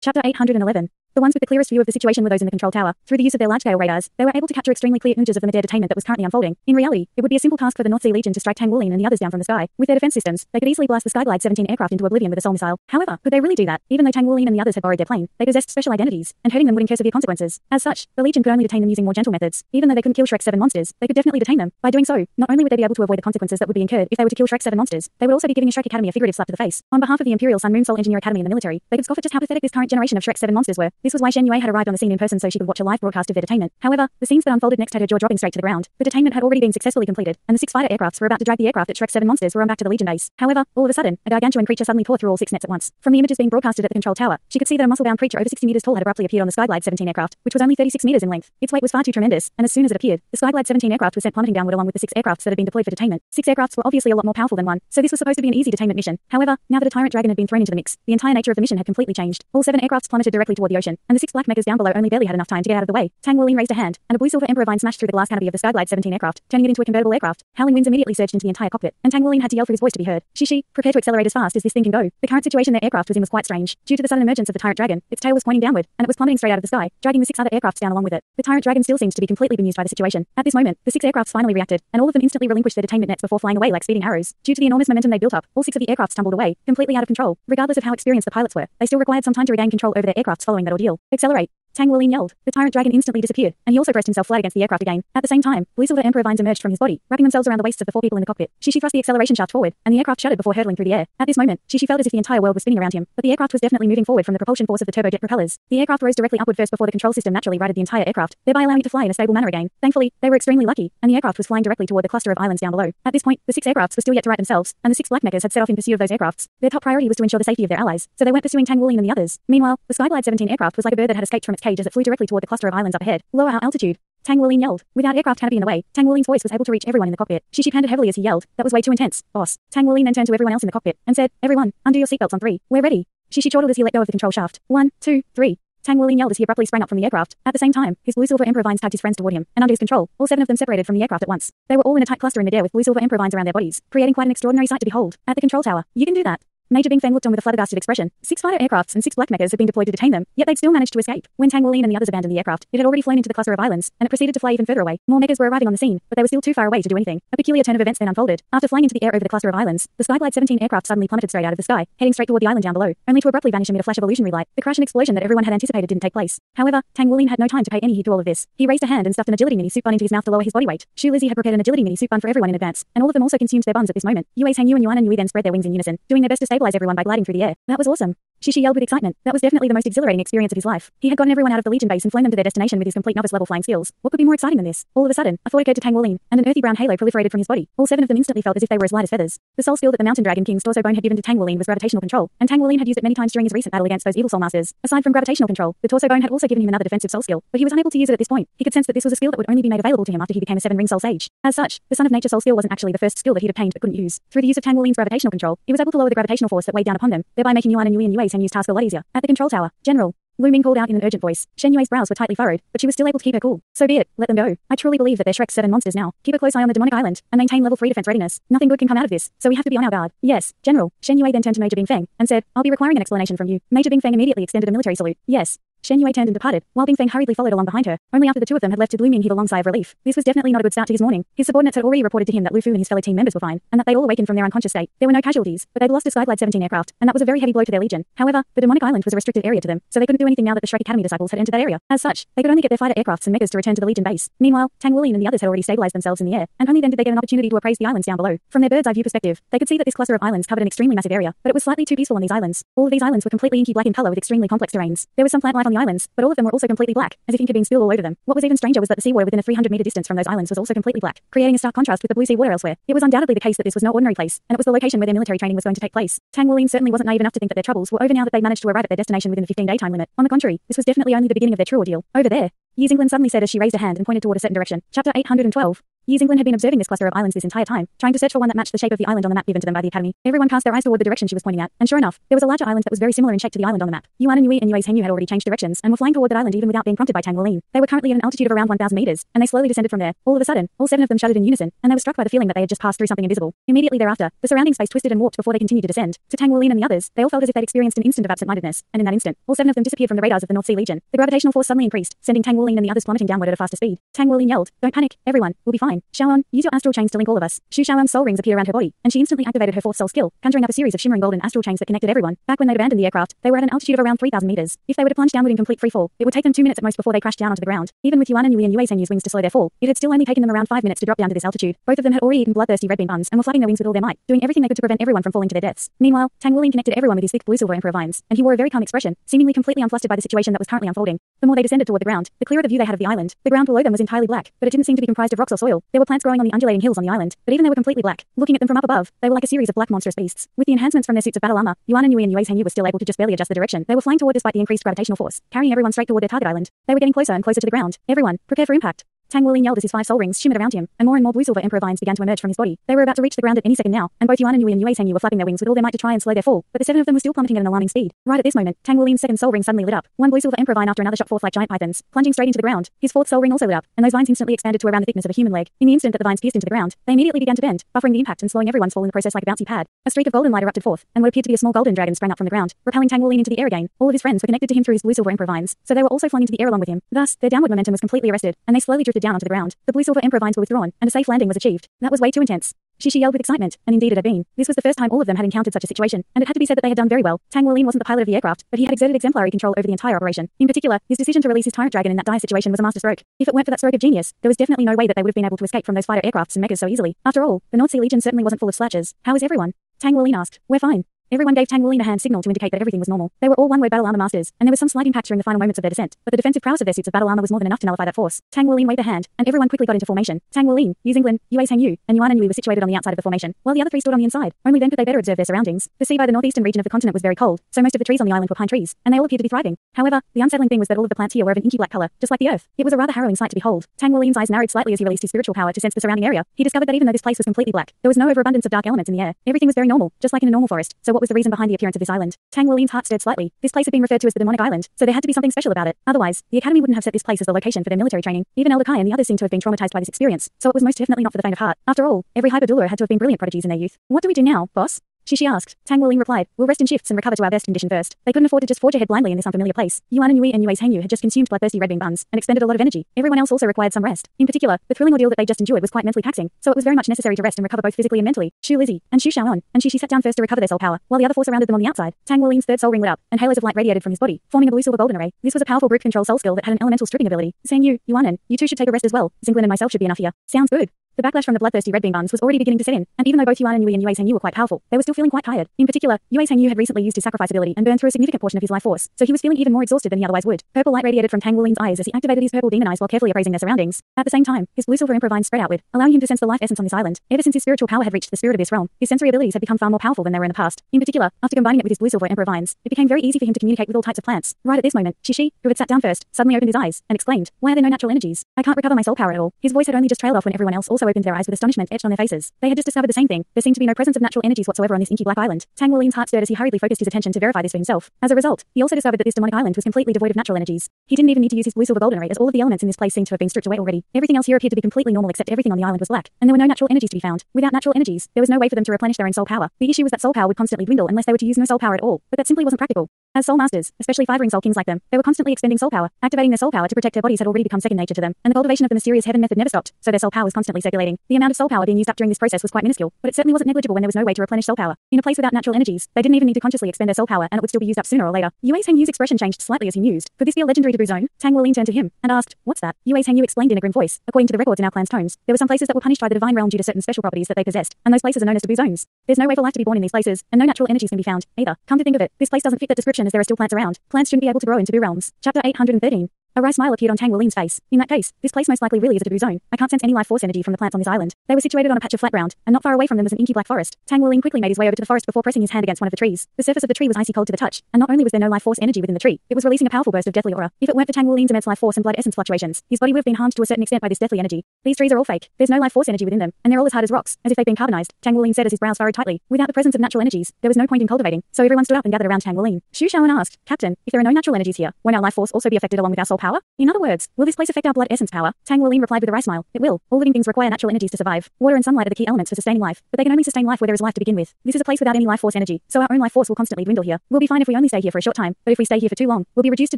Chapter 811. The ones with the clearest view of the situation were those in the control tower. Through the use of their large-scale radars, they were able to capture extremely clear images of the mid-air detainment that was currently unfolding. In reality, it would be a simple task for the North Sea Legion to strike Tang Wulin and the others down from the sky. With their defense systems, they could easily blast the Skyglide 17 aircraft into oblivion with a Soul missile. However, could they really do that? Even though Tang Wulin and the others had borrowed their plane, they possessed special identities, and hurting them would incur severe consequences. As such, the Legion could only detain them using more gentle methods. Even though they couldn't kill Shrek 7 monsters, they could definitely detain them. By doing so, not only would they be able to avoid the consequences that would be incurred if they were to kill Shrek 7 monsters, they would also be giving a Shrek Academy a figurative slap to the face. On behalf of the Imperial Sun Moon Soul Engineer Academy in the military, they could scoff at just how pathetic this current generation of Shrek 7 monsters were. This was why Shen Yue had arrived on the scene in person so she could watch a live broadcast of their detainment. However, the scenes that unfolded next had her jaw dropping straight to the ground. The detainment had already been successfully completed, and the 6 fighter aircrafts were about to drag the aircraft that Shrek 7 monsters were on back to the Legion base. However, all of a sudden, a gargantuan creature suddenly tore through all 6 nets at once. From the images being broadcasted at the control tower, she could see that a muscle-bound creature over 60 meters tall had abruptly appeared on the Skyglide 17 aircraft, which was only 36 meters in length. Its weight was far too tremendous, and as soon as it appeared, the Skyglide 17 aircraft was sent plummeting downward along with the 6 aircrafts that had been deployed for detainment. 6 aircrafts were obviously a lot more powerful than one, so this was supposed to be an easy detainment mission. However, now that a tyrant dragon had been thrown into the mix, the entire nature of the mission had completely changed. All 7 aircrafts plummeted directly toward the ocean, and the 6 black mechas down below only barely had enough time to get out of the way. Tang Wulin raised a hand, and a blue-silver Emperor vine smashed through the glass canopy of the Skyglide 17 aircraft, turning it into a convertible aircraft. Howling winds immediately surged into the entire cockpit, and Tang Wulin had to yell for his voice to be heard. Shishi, prepare to accelerate as fast as this thing can go. The current situation their aircraft was in was quite strange. Due to the sudden emergence of the tyrant dragon, its tail was pointing downward, and it was plummeting straight out of the sky, dragging the 6 other aircrafts down along with it. The tyrant dragon still seemed to be completely bemused by the situation. At this moment, the 6 aircrafts finally reacted, and all of them instantly relinquished their detainment nets before flying away like speeding arrows. Due to the enormous momentum they built up, all 6 of the aircrafts tumbled away, completely out of control. Regardless of how experienced the pilots were, they still required some time to regain control over their aircrafts following that ordeal. Accelerate! Tang Wulin yelled. The tyrant dragon instantly disappeared, and he also pressed himself flat against the aircraft again. At the same time, blue silver Emperor vines emerged from his body, wrapping themselves around the waists of the 4 people in the cockpit. Shishi thrust the acceleration shaft forward, and the aircraft shuddered before hurtling through the air. At this moment, Shishi felt as if the entire world was spinning around him, but the aircraft was definitely moving forward from the propulsion force of the turbojet propellers. The aircraft rose directly upward first before the control system naturally righted the entire aircraft, thereby allowing it to fly in a stable manner again. Thankfully, they were extremely lucky, and the aircraft was flying directly toward the cluster of islands down below. At this point, the 6 aircrafts were still yet to right themselves, and the 6 black mechas had set off in pursuit of those aircrafts. Their top priority was to ensure the safety of their allies, so they weren't pursuing Tang Wulin and the others. Meanwhile, the Skyglide 17 aircraft was like a bird that had escaped from its cage as it flew directly toward the cluster of islands up ahead. Lower our altitude. Tang Wulin yelled. Without aircraft canopy in the way, Tang Wulin's voice was able to reach everyone in the cockpit. Shishi panted heavily as he yelled. That was way too intense, boss. Tang Wulin then turned to everyone else in the cockpit and said, "Everyone, undo your seatbelts on 3. We're ready." Shishi chortled as he let go of the control shaft. 1, 2, 3. Tang Wulin yelled as he abruptly sprang up from the aircraft. At the same time, his blue silver Emperor vines tagged his friends toward him, and under his control, all 7 of them separated from the aircraft at once. They were all in a tight cluster in midair with blue silver Emperor vines around their bodies, creating quite an extraordinary sight to behold. At the control tower, you can do that. Major Bing Feng looked on with a flabbergasted expression. 6 fighter aircrafts and 6 black mechas had been deployed to detain them, yet they'd still managed to escape. When Tang Wulin and the others abandoned the aircraft, it had already flown into the cluster of islands, and it proceeded to fly even further away. More mechas were arriving on the scene, but they were still too far away to do anything. A peculiar turn of events then unfolded. After flying into the air over the cluster of islands, the Skyglide 17 aircraft suddenly plummeted straight out of the sky, heading straight toward the island down below, only to abruptly vanish amid a flash of illusionary light. The crash and explosion that everyone had anticipated didn't take place. However, Tang Wulin had no time to pay any heed to all of this. He raised a hand and stuffed an agility mini soup bun into his mouth to lower his body weight. Shu Lizzie had prepared an agility mini soup bun for everyone in advance, and all of them also consumed their buns at this moment. Yue's Hang Yu and Yuan then spread their wings in unison, doing their best to stabilize everyone by gliding through the air. That was awesome. Shishi yelled with excitement. That was definitely the most exhilarating experience of his life. He had gotten everyone out of the Legion base and flown them to their destination with his complete novice-level flying skills. What could be more exciting than this? All of a sudden, a thought occurred to Tang Wulin, and an earthy brown halo proliferated from his body. All 7 of them instantly felt as if they were as light as feathers. The soul skill that the Mountain Dragon King's torso bone had given to Tang Wulin was gravitational control, and Tang Wulin had used it many times during his recent battle against those evil soul masters. Aside from gravitational control, the torso bone had also given him another defensive soul skill, but he was unable to use it at this point. He could sense that this was a skill that would only be made available to him after he became a 7-ring soul sage. As such, the Son of Nature soul skill wasn't actually the first skill that he'd obtained but couldn't use. Through the use of Tang Wulin's gravitational control, he was able to lower the gravitational force that weighed down upon them, thereby making Yuan and Yue's Hang Yu's task a lot easier. At the control tower, General Lu Ming called out in an urgent voice. Shen Yue's brows were tightly furrowed, but she was still able to keep her cool. So be it, let them go. I truly believe that they're Shrek 7 monsters now. Keep a close eye on the demonic island, and maintain level 3 defense readiness. Nothing good can come out of this, so we have to be on our guard. Yes, General. Shen Yue then turned to Major Bing Feng, and said, I'll be requiring an explanation from you. Major Bing Feng immediately extended a military salute. Yes. Shen Yue turned and departed, while Bing Feng hurriedly followed along behind her. Only after the 2 of them had left did Lu Ming heave a long sigh of relief. This was definitely not a good start to his morning. His subordinates had already reported to him that Lu Fu and his fellow team members were fine, and that they'd all awakened from their unconscious state. There were no casualties, but they'd lost a Skyglide 17 aircraft, and that was a very heavy blow to their legion. However, the demonic island was a restricted area to them, so they couldn't do anything now that the Shrek Academy disciples had entered that area. As such, they could only get their fighter aircrafts and mechas to return to the Legion base. Meanwhile, Tang Wulin and the others had already stabilized themselves in the air, and only then did they get an opportunity to appraise the islands down below. From their bird's eye view perspective, they could see that this cluster of islands covered an extremely massive area, but it was slightly too peaceful on these islands. All of these islands were completely inky black in color with extremely complex terrains. There was some plant life on the islands, but all of them were also completely black, as if ink had been spilled all over them. What was even stranger was that the seawater within a 300-meter distance from those islands was also completely black, creating a stark contrast with the blue sea water elsewhere. It was undoubtedly the case that this was no ordinary place, and it was the location where their military training was going to take place. Tang Wulin certainly wasn't naive enough to think that their troubles were over now that they managed to arrive at their destination within the 15-day time limit. On the contrary, this was definitely only the beginning of their true ordeal. Over there, Yizinglan suddenly said as she raised a hand and pointed toward a certain direction. Chapter 812. Yi Xinglan had been observing this cluster of islands this entire time, trying to search for one that matched the shape of the island on the map given to them by the Academy. Everyone cast their eyes toward the direction she was pointing at, and sure enough, there was a larger island that was very similar in shape to the island on the map. Yuan and Yui and Yue's Hengyu had already changed directions and were flying toward that island even without being prompted by Tang Wuling. They were currently at an altitude of around 1,000 meters, and they slowly descended from there. All of a sudden, all 7 of them shuddered in unison, and they were struck by the feeling that they had just passed through something invisible. Immediately thereafter, the surrounding space twisted and warped before they continued to descend. To Tang Wuling and the others, they all felt as if they'd experienced an instant of absent-mindedness, and in that instant, all 7 of them disappeared from the radars of the North Sea Legion. The gravitational force suddenly increased, sending Tang Wuling and the others plummeting downward at a faster speed. Tang Wuling yelled, "Don't panic, everyone, we'll be fine. Xiaoan, use your astral chains to link all of us." Shu Xiaoan's soul rings appeared around her body, and she instantly activated her 4th soul skill, conjuring up a series of shimmering golden astral chains that connected everyone. Back when they'd abandoned the aircraft, they were at an altitude of around 3,000 meters. If they were to plunge downward in complete free fall, it would take them 2 minutes at most before they crashed down onto the ground. Even with Yuan and Yui and Yue's Hengyu's wings to slow their fall, it had still only taken them around 5 minutes to drop down to this altitude. Both of them had already eaten bloodthirsty red bean buns and were flapping their wings with all their might, doing everything they could to prevent everyone from falling to their deaths. Meanwhile, Tang Wuling connected everyone with his thick blue silver emperor vines, and he wore a very calm expression, seemingly completely unflustered by the situation that was currently unfolding. The more they descended toward the ground, the clearer the view they had of the island. The ground below them was entirely black, but it didn't seem to be comprised of rocks or soil. There were plants growing on the undulating hills on the island, but even they were completely black. Looking at them from up above, they were like a series of black monstrous beasts. With the enhancements from their suits of battle armor, Yuan and Yui and Yue's Hengyu were still able to just barely adjust the direction they were flying toward despite the increased gravitational force, carrying everyone straight toward their target island. They were getting closer and closer to the ground. Everyone, prepare for impact. Tang Wuling yelled as his 5 soul rings shimmered around him, and more blue-silver emperor vines began to emerge from his body. They were about to reach the ground at any second now, and both Yuan and Yui and Yue's Hengyu were flapping their wings with all their might to try and slow their fall, but the 7 of them were still plummeting at an alarming speed. Right at this moment, Tang Wuling's 2nd soul ring suddenly lit up. One blue-silver emperor vine after another shot forth like giant pythons, plunging straight into the ground. His 4th soul ring also lit up, and those vines instantly expanded to around the thickness of a human leg. In the instant that the vines pierced into the ground, they immediately began to bend, buffering the impact and slowing everyone's fall in the process like a bouncy pad. A streak of golden light erupted forth, and what appeared to be a small golden dragon sprang up from the ground, propelling Tang Wuling into the air again. All of his friends were connected to him through his blue-silver emperor vines, so they were also flung into the air along with him. Thus, their downward momentum was completely arrested, and they slowly drifted down onto the ground. The blue-silver emperor vines were withdrawn, and a safe landing was achieved. That was way too intense. Shishi yelled with excitement, and indeed it had been. This was the first time all of them had encountered such a situation, and it had to be said that they had done very well. Tang Wuling wasn't the pilot of the aircraft, but he had exerted exemplary control over the entire operation. In particular, his decision to release his tyrant dragon in that dire situation was a masterstroke. If it weren't for that stroke of genius, there was definitely no way that they would have been able to escape from those fighter aircrafts and mechas so easily. After all, the North Sea Legion certainly wasn't full of slouches. How is everyone? Tang Wuling asked. We're fine. Everyone gave Tang Wuling a hand signal to indicate that everything was normal. They were all one-word battle armor masters, and there was some slight impact during the final moments of their descent, but the defensive prowess of their suits of battle armor was more than enough to nullify that force. Tang Wuling waved a hand, and everyone quickly got into formation. Tang Wuling, Yi Xinglan, Yue's Hengyu, and Yuan and Yui were situated on the outside of the formation, while the other 3 stood on the inside. Only then could they better observe their surroundings. The sea by the northeastern region of the continent was very cold, so most of the trees on the island were pine trees, and they all appeared to be thriving. However, the unsettling thing was that all of the plants here were of an inky black color, just like the earth. It was a rather harrowing sight to behold. Tang Wuling's eyes narrowed slightly as he released his spiritual power to sense the surrounding area. He discovered that even though this place was completely black, there was no overabundance of dark elements in the air. Everything was very normal, just like in a normal forest. So what was the reason behind the appearance of this island? Tang Wuling's heart stirred slightly. This place had been referred to as the demonic island, so there had to be something special about it. Otherwise, the Academy wouldn't have set this place as the location for their military training. Even Elder Kai and the others seemed to have been traumatized by this experience, so it was most definitely not for the faint of heart. After all, every hyper Douluo had to have been brilliant prodigies in their youth. What do we do now, boss? Shishi asked. Tang Wuling replied, we'll rest in shifts and recover to our best condition first. They couldn't afford to just forge ahead blindly in this unfamiliar place. Yuan and Yui and Yue's Hengyu had just consumed bloodthirsty red bean buns and expended a lot of energy. Everyone else also required some rest. In particular, the thrilling ordeal that they just endured was quite mentally taxing, so it was very much necessary to rest and recover both physically and mentally. Shu Lizzie and Shu Xiaoan and Shishi sat down first to recover their soul power, while the other 4 surrounded them on the outside. Tang Wuling's 3rd soul ring lit up, and halos of light radiated from his body, forming a blue-silver golden array. This was a powerful group control soul skill that had an elemental stripping ability. Saying Yuan, you two should take a rest as well. Xinglan and myself should be enough here. Sounds good. The backlash from the bloodthirsty red bean buns was already beginning to set in, and even though both Yuan and Yui and Yue's Hengyu were quite powerful, they were still feeling quite tired. In particular, Yue's Hengyu had recently used his sacrifice ability and burned through a significant portion of his life force, so he was feeling even more exhausted than he otherwise would. Purple light radiated from Tang Wuling's eyes as he activated his purple demon eyes while carefully appraising their surroundings. At the same time, his blue-silver emperor vines spread outward, allowing him to sense the life essence on this island. Ever since his spiritual power had reached the spirit of this realm, his sensory abilities had become far more powerful than they were in the past. In particular, after combining it with his blue-silver emperor vines, it became very easy for him to communicate with all types of plants. Right at this moment, Shishi, who had sat down first, suddenly opened his eyes and exclaimed, "Why are there no natural energies? I can't recover my soul power at all." His voice had only just trailed off when everyone else also opened their eyes with astonishment etched on their faces. They had just discovered the same thing. There seemed to be no presence of natural energies whatsoever on this inky black island. Tang Wuling's heart stirred as he hurriedly focused his attention to verify this for himself. As a result, he also discovered that this demonic island was completely devoid of natural energies. He didn't even need to use his blue-silver golden ray as all of the elements in this place seemed to have been stripped away already. Everything else here appeared to be completely normal except everything on the island was black, and there were no natural energies to be found. Without natural energies, there was no way for them to replenish their own soul power. The issue was that soul power would constantly dwindle unless they were to use no soul power at all, but that simply wasn't practical. As soul masters, especially 5-ring soul kings like them, they were constantly expending soul power. Activating their soul power to protect their bodies had already become second nature to them, and the cultivation of the mysterious heaven method never stopped, so their soul power was constantly circulating. The amount of soul power being used up during this process was quite minuscule, but it certainly wasn't negligible when there was no way to replenish soul power. In a place without natural energies, they didn't even need to consciously expend their soul power, and it would still be used up sooner or later. Yue's Hengyu's expression changed slightly as he mused. Could this be a legendary taboo zone? Tang Wuling turned to him and asked, "What's that?" Yue's Hengyu explained in a grim voice. According to the records in our clan's tomes, there were some places that were punished by the divine realm due to certain special properties that they possessed, and those places are known as taboo zones. There's no way for life to be born in these places, and no natural energies can be found either. Come to think of it, this place doesn't fit that description as there are still plants around. Plants shouldn't be able to grow in taboo realms. Chapter 813. A wry smile appeared on Tang Wulin's face. In that case, this place most likely really is a taboo zone. I can't sense any life force energy from the plants on this island. They were situated on a patch of flat ground, and not far away from them was an inky black forest. Tang Wulin quickly made his way over to the forest before pressing his hand against one of the trees. The surface of the tree was icy cold to the touch, and not only was there no life force energy within the tree, it was releasing a powerful burst of deathly aura. If it weren't for Tang Wulin's immense life force and blood essence fluctuations, his body would have been harmed to a certain extent by this deathly energy. These trees are all fake. There's no life force energy within them, and they're all as hard as rocks, as if they've been carbonized. Tang Wulin said as his brows furrowed tightly. Without the presence of natural energies, there was no point in cultivating, so everyone stood up and gathered around Tang Wulin. Shu Shaoan asked, Captain, if there are no natural energies here, won't our life force also be affected along with our soul power? In other words, will this place affect our blood essence power? Tang Wulin replied with a wry smile. It will. All living things require natural energies to survive. Water and sunlight are the key elements for sustaining life, but they can only sustain life where there is life to begin with. This is a place without any life force energy, so our own life force will constantly dwindle here. We'll be fine if we only stay here for a short time, but if we stay here for too long, we'll be reduced to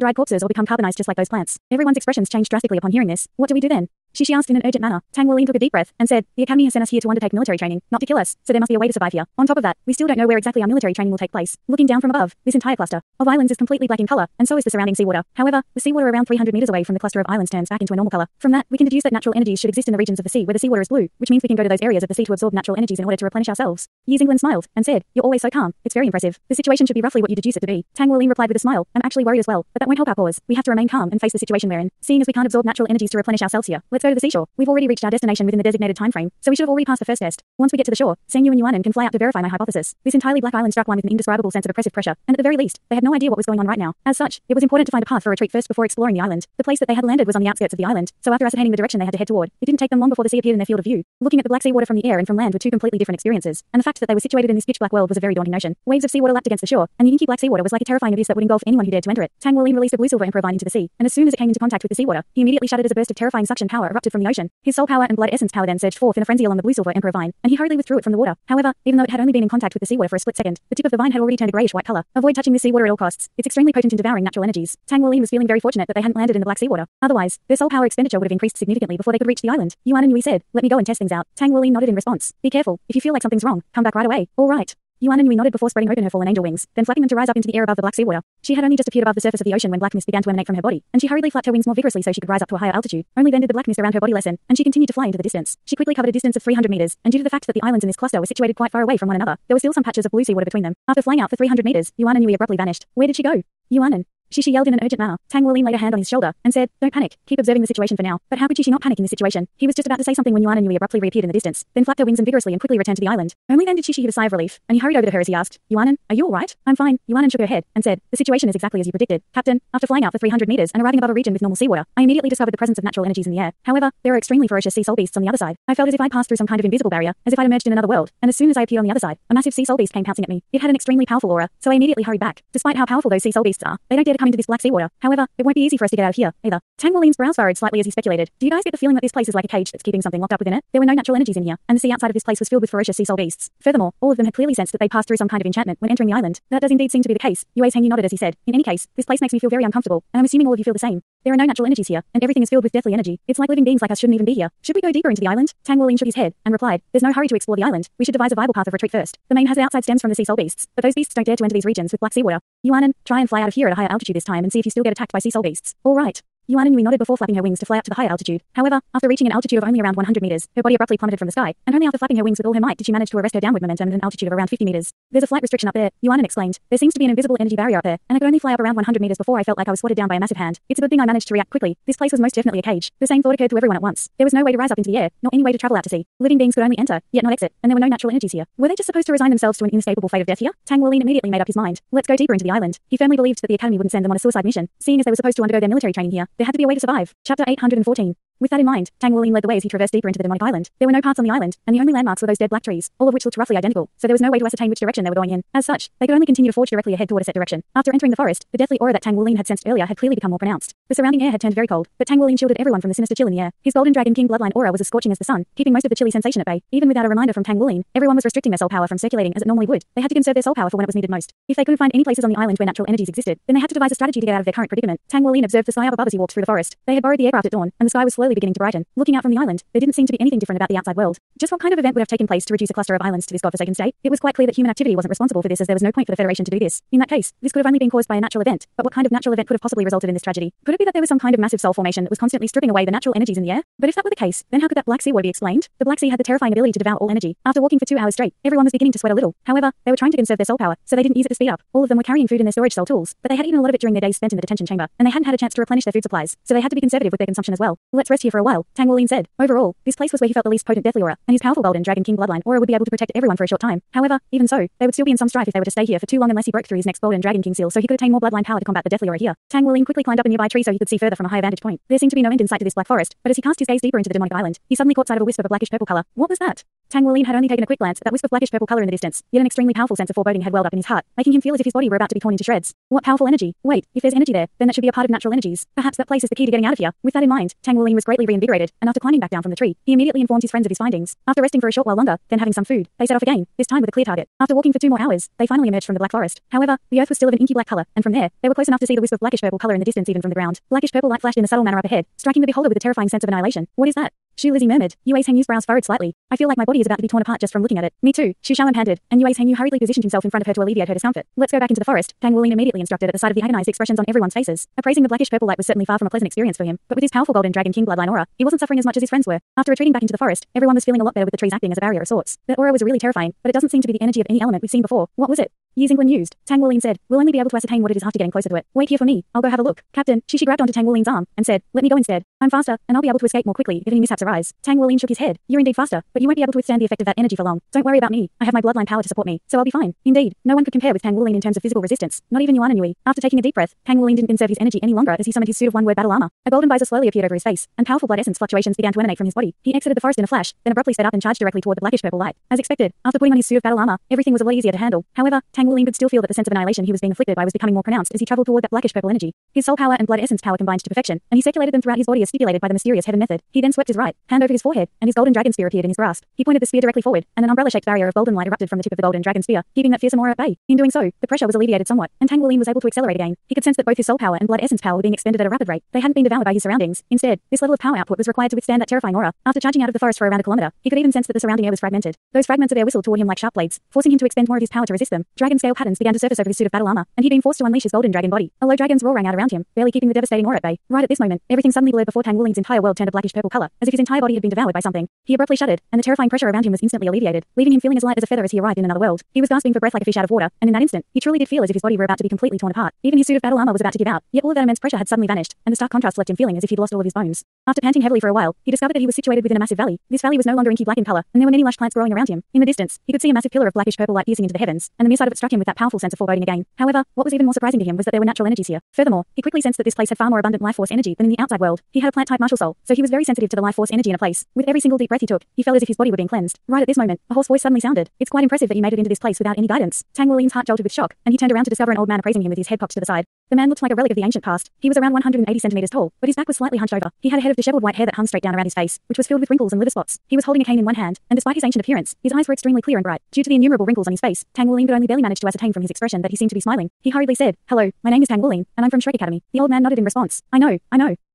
dried corpses or become carbonized just like those plants. Everyone's expressions changed drastically upon hearing this. What do we do then? She asked in an urgent manner. Tang Wulin took a deep breath and said, the Academy has sent us here to undertake military training, not to kill us, so there must be a way to survive here. On top of that, we still don't know where exactly our military training will take place. Looking down from above, this entire cluster of islands is completely black in color, and so is the surrounding seawater. However, the seawater around 300 meters away from the cluster of islands turns back into a normal color. From that, we can deduce that natural energies should exist in the regions of the sea where the seawater is blue, which means we can go to those areas of the sea to absorb natural energies in order to replenish ourselves. Yi Xinglan smiled and said, you're always so calm. It's very impressive. The situation should be roughly what you deduce it to be. Tang Wulin replied with a smile. I'm actually worried as well, but that won't help our cause. We have to remain calm and face the situation we're in. Seeing as we can't absorb natural energies to replenish ourselves here, let's go to the seashore. We've already reached our destination within the designated time frame, so we should have already passed the first test. Once we get to the shore, Sang Yu and Yuanan can fly out to verify my hypothesis. This entirely black island struck one with an indescribable sense of oppressive pressure, and at the very least, they had no idea what was going on right now. As such, it was important to find a path for retreat first before exploring the island. The place that they had landed was on the outskirts of the island, so after ascertaining the direction they had to head toward, it didn't take them long before the sea appeared in their field of view. Looking at the black seawater from the air and from land were two completely different experiences, and the fact that they were situated in this pitch black world was a very daunting notion. Waves of seawater lapped against the shore, and the inky black seawater was like a terrifying abyss that would engulf anyone who dared to enter it. Tang Wulin released a blue silver emperor vine into the sea, and as soon as it came into contact with the seawater, he immediately shuddered as a burst of terrifying suction power erupted from the ocean. His soul power and blood essence power then surged forth in a frenzy along the blue silver emperor vine, and he hurriedly withdrew it from the water. However, even though it had only been in contact with the seawater for a split second, the tip of the vine had already turned a greyish white color. Avoid touching the seawater at all costs. It's extremely potent in devouring natural energies. Tang Wulin was feeling very fortunate that they hadn't landed in the black seawater. Otherwise, their soul power expenditure would have increased significantly before they could reach the island. Yuan and Yui said, let me go and test things out. Tang Wulin nodded in response. Be careful. If you feel like something's wrong, come back right away. All right. Yuan and Yui nodded before spreading open her fallen angel wings, then flapping them to rise up into the air above the black seawater. She had only just appeared above the surface of the ocean when black mist began to emanate from her body, and she hurriedly flapped her wings more vigorously so she could rise up to a higher altitude. Only then did the black mist around her body lessen, and she continued to fly into the distance. She quickly covered a distance of 300 meters, and due to the fact that the islands in this cluster were situated quite far away from one another, there were still some patches of blue seawater between them. After flying out for 300 meters, Yuan and Yui abruptly vanished. Where did she go? Yuan. She yelled in an urgent manner. Tang Wulin laid a hand on his shoulder and said, don't panic. Keep observing the situation for now. But how could she not panic in this situation? He was just about to say something when Yuan and Yui abruptly reappeared in the distance, then flapped her wings vigorously and quickly returned to the island. Only then did she heave a sigh of relief, and he hurried over to her as he asked, Yuanan, are you all right? I'm fine. Yuanan shook her head and said, the situation is exactly as you predicted. Captain, after flying out for 300 meters and arriving above a region with normal seawater, I immediately discovered the presence of natural energies in the air. However, there are extremely ferocious sea soul beasts on the other side. I felt as if I'd passed through some kind of invisible barrier, as if I'd emerged in another world, and as soon as I appeared on the other side, a massive sea soul beast came pouncing at me. It had an extremely powerful aura, so I immediately hurried back. Despite how powerful those sea soul beasts are, they don't dare to come into this black seawater. However, it won't be easy for us to get out of here, either. Tang Wulin's brows furrowed slightly as he speculated. Do you guys get the feeling that this place is like a cage that's keeping something locked up within it? There were no natural energies in here, and the sea outside of this place was filled with ferocious sea soul beasts. Furthermore, all of them had clearly sensed that they passed through some kind of enchantment when entering the island. That does indeed seem to be the case. Yui's Heng nodded as he said. In any case, this place makes me feel very uncomfortable, and I'm assuming all of you feel the same. There are no natural energies here, and everything is filled with deathly energy. It's like living beings like us shouldn't even be here. Should we go deeper into the island? Tang Wulin shook his head and replied, there's no hurry to explore the island. We should devise a viable path of retreat first. The main hazard outside stems from the sea soul beasts, but those beasts don't dare to enter these regions with black seawater. Yuanan, try and fly out of here at a higher altitude this time and see if you still get attacked by sea soul beasts. All right. Yuan and Yui nodded before flapping her wings to fly up to the higher altitude. However, after reaching an altitude of only around 100 meters, her body abruptly plummeted from the sky, and only after flapping her wings with all her might did she manage to arrest her downward momentum at an altitude of around 50 meters. There's a flight restriction up there, Yuan explained. There seems to be an invisible energy barrier up there, and I could only fly up around 100 meters before I felt like I was swatted down by a massive hand. It's a good thing I managed to react quickly. This place was most definitely a cage. The same thought occurred to everyone at once. There was no way to rise up into the air, nor any way to travel out to sea. Living beings could only enter, yet not exit, and there were no natural energies here. Were they just supposed to resign themselves to an inescapable fate of death here? Tang Wulin immediately made up his mind. Let's go deeper into the island. He firmly believed that the Academy wouldn't send them on a suicide mission. Seeing as they were supposed to undergo their military training here, there had to be a way to survive. Chapter 814. With that in mind, Tang Wulin led the way as he traversed deeper into the demonic island. There were no paths on the island, and the only landmarks were those dead black trees, all of which looked roughly identical, so there was no way to ascertain which direction they were going in. As such, they could only continue to forge directly ahead toward a set direction. After entering the forest, the deathly aura that Tang Wulin had sensed earlier had clearly become more pronounced. The surrounding air had turned very cold, but Tang Wulin shielded everyone from the sinister chill in the air. His golden dragon king bloodline aura was as scorching as the sun, keeping most of the chilly sensation at bay. Even without a reminder from Tang Wulin, everyone was restricting their soul power from circulating as it normally would. They had to conserve their soul power for when it was needed most. If they couldn't find any places on the island where natural energies existed, then they had to devise a strategy to get out of their current predicament. Tang Wulin observed the sky up above as he walked through the forest. They had borrowed the aircraft at dawn, and the sky was slowly slowly beginning to brighten. Looking out from the island, there didn't seem to be anything different about the outside world. Just what kind of event would have taken place to reduce a cluster of islands to this godforsaken state? It was quite clear that human activity wasn't responsible for this, as there was no point for the Federation to do this. In that case, this could have only been caused by a natural event. But what kind of natural event could have possibly resulted in this tragedy? Could it be that there was some kind of massive soul formation that was constantly stripping away the natural energies in the air? But if that were the case, then how could that black sea water be explained? The black sea had the terrifying ability to devour all energy. After walking for 2 hours straight, everyone was beginning to sweat a little. However, they were trying to conserve their soul power, so they didn't use it to speed up. All of them were carrying food in their storage cell tools, but they had eaten a lot of it during their days spent in the detention chamber, and they hadn't had a chance to replenish their food supplies, so they had to be conservative with their consumption as well. Let's rest here for a while, Tang Wuling said. Overall, this place was where he felt the least potent deathly aura, and his powerful golden dragon king bloodline aura would be able to protect everyone for a short time. However, even so, they would still be in some strife if they were to stay here for too long unless he broke through his next golden dragon king seal so he could attain more bloodline power to combat the deathly aura here. Tang Wuling quickly climbed up a nearby tree so he could see further from a higher vantage point. There seemed to be no end in sight to this black forest, but as he cast his gaze deeper into the demonic island, he suddenly caught sight of a wisp of a blackish purple color. What was that? Tang Wuling had only taken a quick glance at that wisp of blackish purple color in the distance, yet an extremely powerful sense of foreboding had welled up in his heart, making him feel as if his body were about to be torn into shreds. What powerful energy? Wait, if there's energy there, then that should be a part of natural energies. Perhaps that place is the key to getting out of here. With that in mind, Tang Wuling was greatly reinvigorated, and after climbing back down from the tree, he immediately informed his friends of his findings. After resting for a short while longer, then having some food, they set off again, this time with a clear target. After walking for 2 more hours, they finally emerged from the black forest. However, the earth was still of an inky black color, and from there, they were close enough to see the wisp of blackish purple color in the distance even from the ground. Blackish purple light flashed in a subtle manner up ahead, striking the beholder with a terrifying sense of annihilation. What is that? Shu Lizzie murmured. Yue Hengyu's brows furrowed slightly. I feel like my body is about to be torn apart just from looking at it. Me too, Shu Shaoan panted, and Yue Hengyu hurriedly positioned himself in front of her to alleviate her discomfort. Let's go back into the forest, Tang Wuling immediately instructed at the sight of the agonized expressions on everyone's faces. Appraising the blackish purple light was certainly far from a pleasant experience for him, but with his powerful golden dragon king bloodline aura, he wasn't suffering as much as his friends were. After retreating back into the forest, everyone was feeling a lot better with the trees acting as a barrier of sorts. The aura was really terrifying, but it doesn't seem to be the energy of any element we've seen before. What was it? Yi Xingguan used. Tang Wuling said, we'll only be able to ascertain what it is after getting closer to it. Wait here for me, I'll go have a look. Captain, she grabbed onto Tang Wuling's arm, and said, let me go instead. I'm faster, and I'll be able to escape more quickly if any mishaps arise. Tang Wuling shook his head. You're indeed faster, but you won't be able to withstand the effect of that energy for long. Don't worry about me, I have my bloodline power to support me, so I'll be fine. Indeed, no one could compare with Tang Wuling in terms of physical resistance, not even Yuan and Yui. After taking a deep breath, Tang Wuling didn't conserve his energy any longer as he summoned his suit of one-word battle armor. A golden visor slowly appeared over his face, and powerful blood essence fluctuations began to emanate from his body. He exited the forest in a flash, then abruptly sped up and charged directly toward the blackish purple light. As expected, after putting on his suit of battle armor, everything was a lot easier to handle. However, Tang Wuling could still feel that the sense of annihilation he was being afflicted by was becoming more pronounced as he traveled toward that blackish purple energy. His soul power and blood essence power combined to perfection, and he circulated them throughout his body as stipulated by the mysterious heaven method. He then swept his right hand over his forehead, and his golden dragon spear appeared in his grasp. He pointed the spear directly forward, and an umbrella-shaped barrier of golden light erupted from the tip of the golden dragon spear, keeping that fearsome aura at bay. In doing so, the pressure was alleviated somewhat, and Tang Wuling was able to accelerate again. He could sense that both his soul power and blood essence power were being expended at a rapid rate. They hadn't been devoured by his surroundings. Instead, this level of power output was required to withstand that terrifying aura. After charging out of the forest for around a kilometer, he could even sense that the surrounding air was fragmented. Those fragments of air whistled toward him like sharp blades, forcing him to expend more of his power to resist them. Dragon scale patterns began to surface over his suit of battle armor, and he being forced to unleash his golden dragon body. A low dragon's roar rang out around him, barely keeping the devastating aura at bay. Right at this moment, everything suddenly blurred before Tang Wuling's entire world turned a blackish purple color, as if his entire body had been devoured by something. He abruptly shuddered, and the terrifying pressure around him was instantly alleviated, leaving him feeling as light as a feather as he arrived in another world. He was gasping for breath like a fish out of water, and in that instant, he truly did feel as if his body were about to be completely torn apart. Even his suit of battle armor was about to give out, yet all of that immense pressure had suddenly vanished, and the stark contrast left him feeling as if he'd lost all of his bones. After panting heavily for a while, he discovered that he was situated within a massive valley. This valley was no longer inky black in color, and there were many lush plants growing around him. In the distance, he could see a massive pillar of blackish purple light piercing into the heavens, and the mere sight of it struck him with that powerful sense of foreboding again. However, what was even more surprising to him was that there were natural energies here. Furthermore, he quickly sensed that this place had far more abundant life force energy than in the outside world. He had a plant-type martial soul, so he was very sensitive to the life force energy in a place. With every single deep breath he took, he felt as if his body were being cleansed. Right at this moment, a hoarse voice suddenly sounded. It's quite impressive that you made it into this place without any guidance. Tang Wuling's heart jolted with shock, and he turned around to discover an old man appraising him with his head cocked to the side. The man looked like a relic of the ancient past. He was around 180 centimeters tall, but his back was slightly hunched over. He had a head of disheveled white hair that hung straight down around his face, which was filled with wrinkles and liver spots. He was holding a cane in one hand, and despite his ancient appearance, his eyes were extremely clear and bright. Due to the innumerable wrinkles on his face, Tang Wuling could only barely manage to ascertain from his expression that he seemed to be smiling. He hurriedly said, "Hello, my name is Tang Wuling, and I'm from Shrek Academy." The old man nodded in response. I know.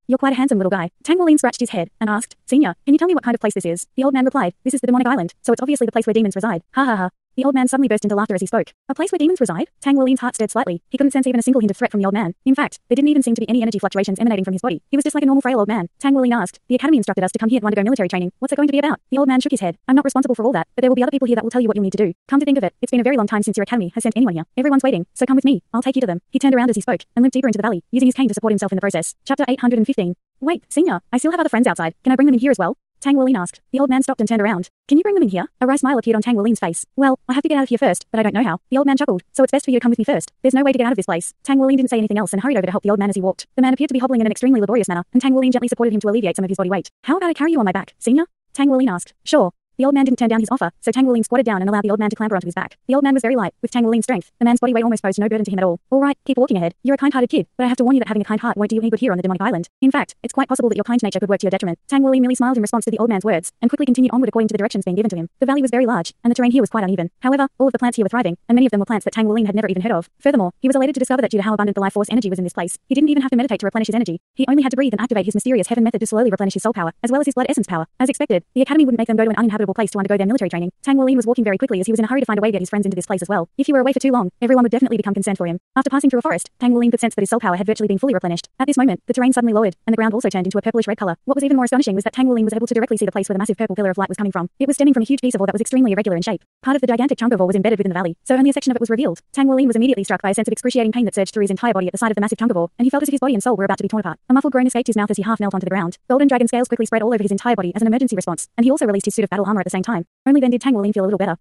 You're quite a handsome little guy." Tang Wuling scratched his head and asked, "Senior, can you tell me what kind of place this is?" The old man replied, "This is the demonic island, so it's obviously the place where demons reside. Ha ha ha." The old man suddenly burst into laughter as he spoke. A place where demons reside? Tang Wuling's heart stirred slightly. He couldn't sense even a single hint of threat from the old man. In fact, there didn't even seem to be any energy fluctuations emanating from his body. He was just like a normal frail old man. Tang Wuling asked, "The academy instructed us to come here to undergo military training. What's it going to be about?" The old man shook his head. "I'm not responsible for all that, but there will be other people here that will tell you what you'll need to do. Come to think of it, it's been a very long time since your academy has sent anyone here. Everyone's waiting, so come with me. I'll take you to them." He turned around as he spoke, and limped deeper into the valley, using his cane to support himself in the process. Chapter 815. Wait, Senior, I still have other friends outside. Can I bring them in here as well? Tang Wuling asked. The old man stopped and turned around. "Can you bring them in here?" A wry smile appeared on Tang Wuling's face. "Well, I have to get out of here first, but I don't know how." The old man chuckled. "So it's best for you to come with me first. There's no way to get out of this place." Tang Wuling didn't say anything else and hurried over to help the old man as he walked. The man appeared to be hobbling in an extremely laborious manner, and Tang Wuling gently supported him to alleviate some of his body weight. "How about I carry you on my back, Senior?" Tang Wuling asked. "Sure." The old man didn't turn down his offer, so Tang Wuling squatted down and allowed the old man to clamber onto his back. The old man was very light, with Tang Wuling's strength. The man's body weight almost posed no burden to him at all. All right, keep walking ahead. You're a kind-hearted kid, but I have to warn you that having a kind heart won't do you any good here on the demonic island. In fact, it's quite possible that your kind nature could work to your detriment. Tang Wuling merely smiled in response to the old man's words, and quickly continued onward according to the directions being given to him. The valley was very large, and the terrain here was quite uneven. However, all of the plants here were thriving, and many of them were plants that Tang Wuling had never even heard of. Furthermore, he was elated to discover that due to how abundant the life force energy was in this place, he didn't even have to meditate to replenish his energy. He only had to breathe and activate his mysterious heaven method to slowly replenish his soul power, as well as his blood essence power. As expected, the academy wouldn't make them go to an uninhabitable place to undergo their military training. Tang Wuling was walking very quickly as he was in a hurry to find a way to get his friends into this place as well. If he were away for too long, everyone would definitely become concerned for him. After passing through a forest, Tang Wuling could sense that his soul power had virtually been fully replenished. At this moment, the terrain suddenly lowered, and the ground also turned into a purplish red color. What was even more astonishing was that Tang Wuling was able to directly see the place where the massive purple pillar of light was coming from. It was stemming from a huge piece of ore that was extremely irregular in shape. Part of the gigantic chunk of ore was embedded within the valley, so only a section of it was revealed. Tang Wuling was immediately struck by a sense of excruciating pain that surged through his entire body at the sight of the massive chunk of ore, and he felt as if his body and soul were about to be torn apart. A muffled groan escaped his mouth as he half knelt onto the ground. Golden dragon scales quickly spread all over his entire body as an emergency response, and he also released his suit of battle armor at the same time. Only then did Tang Wuling feel a little better.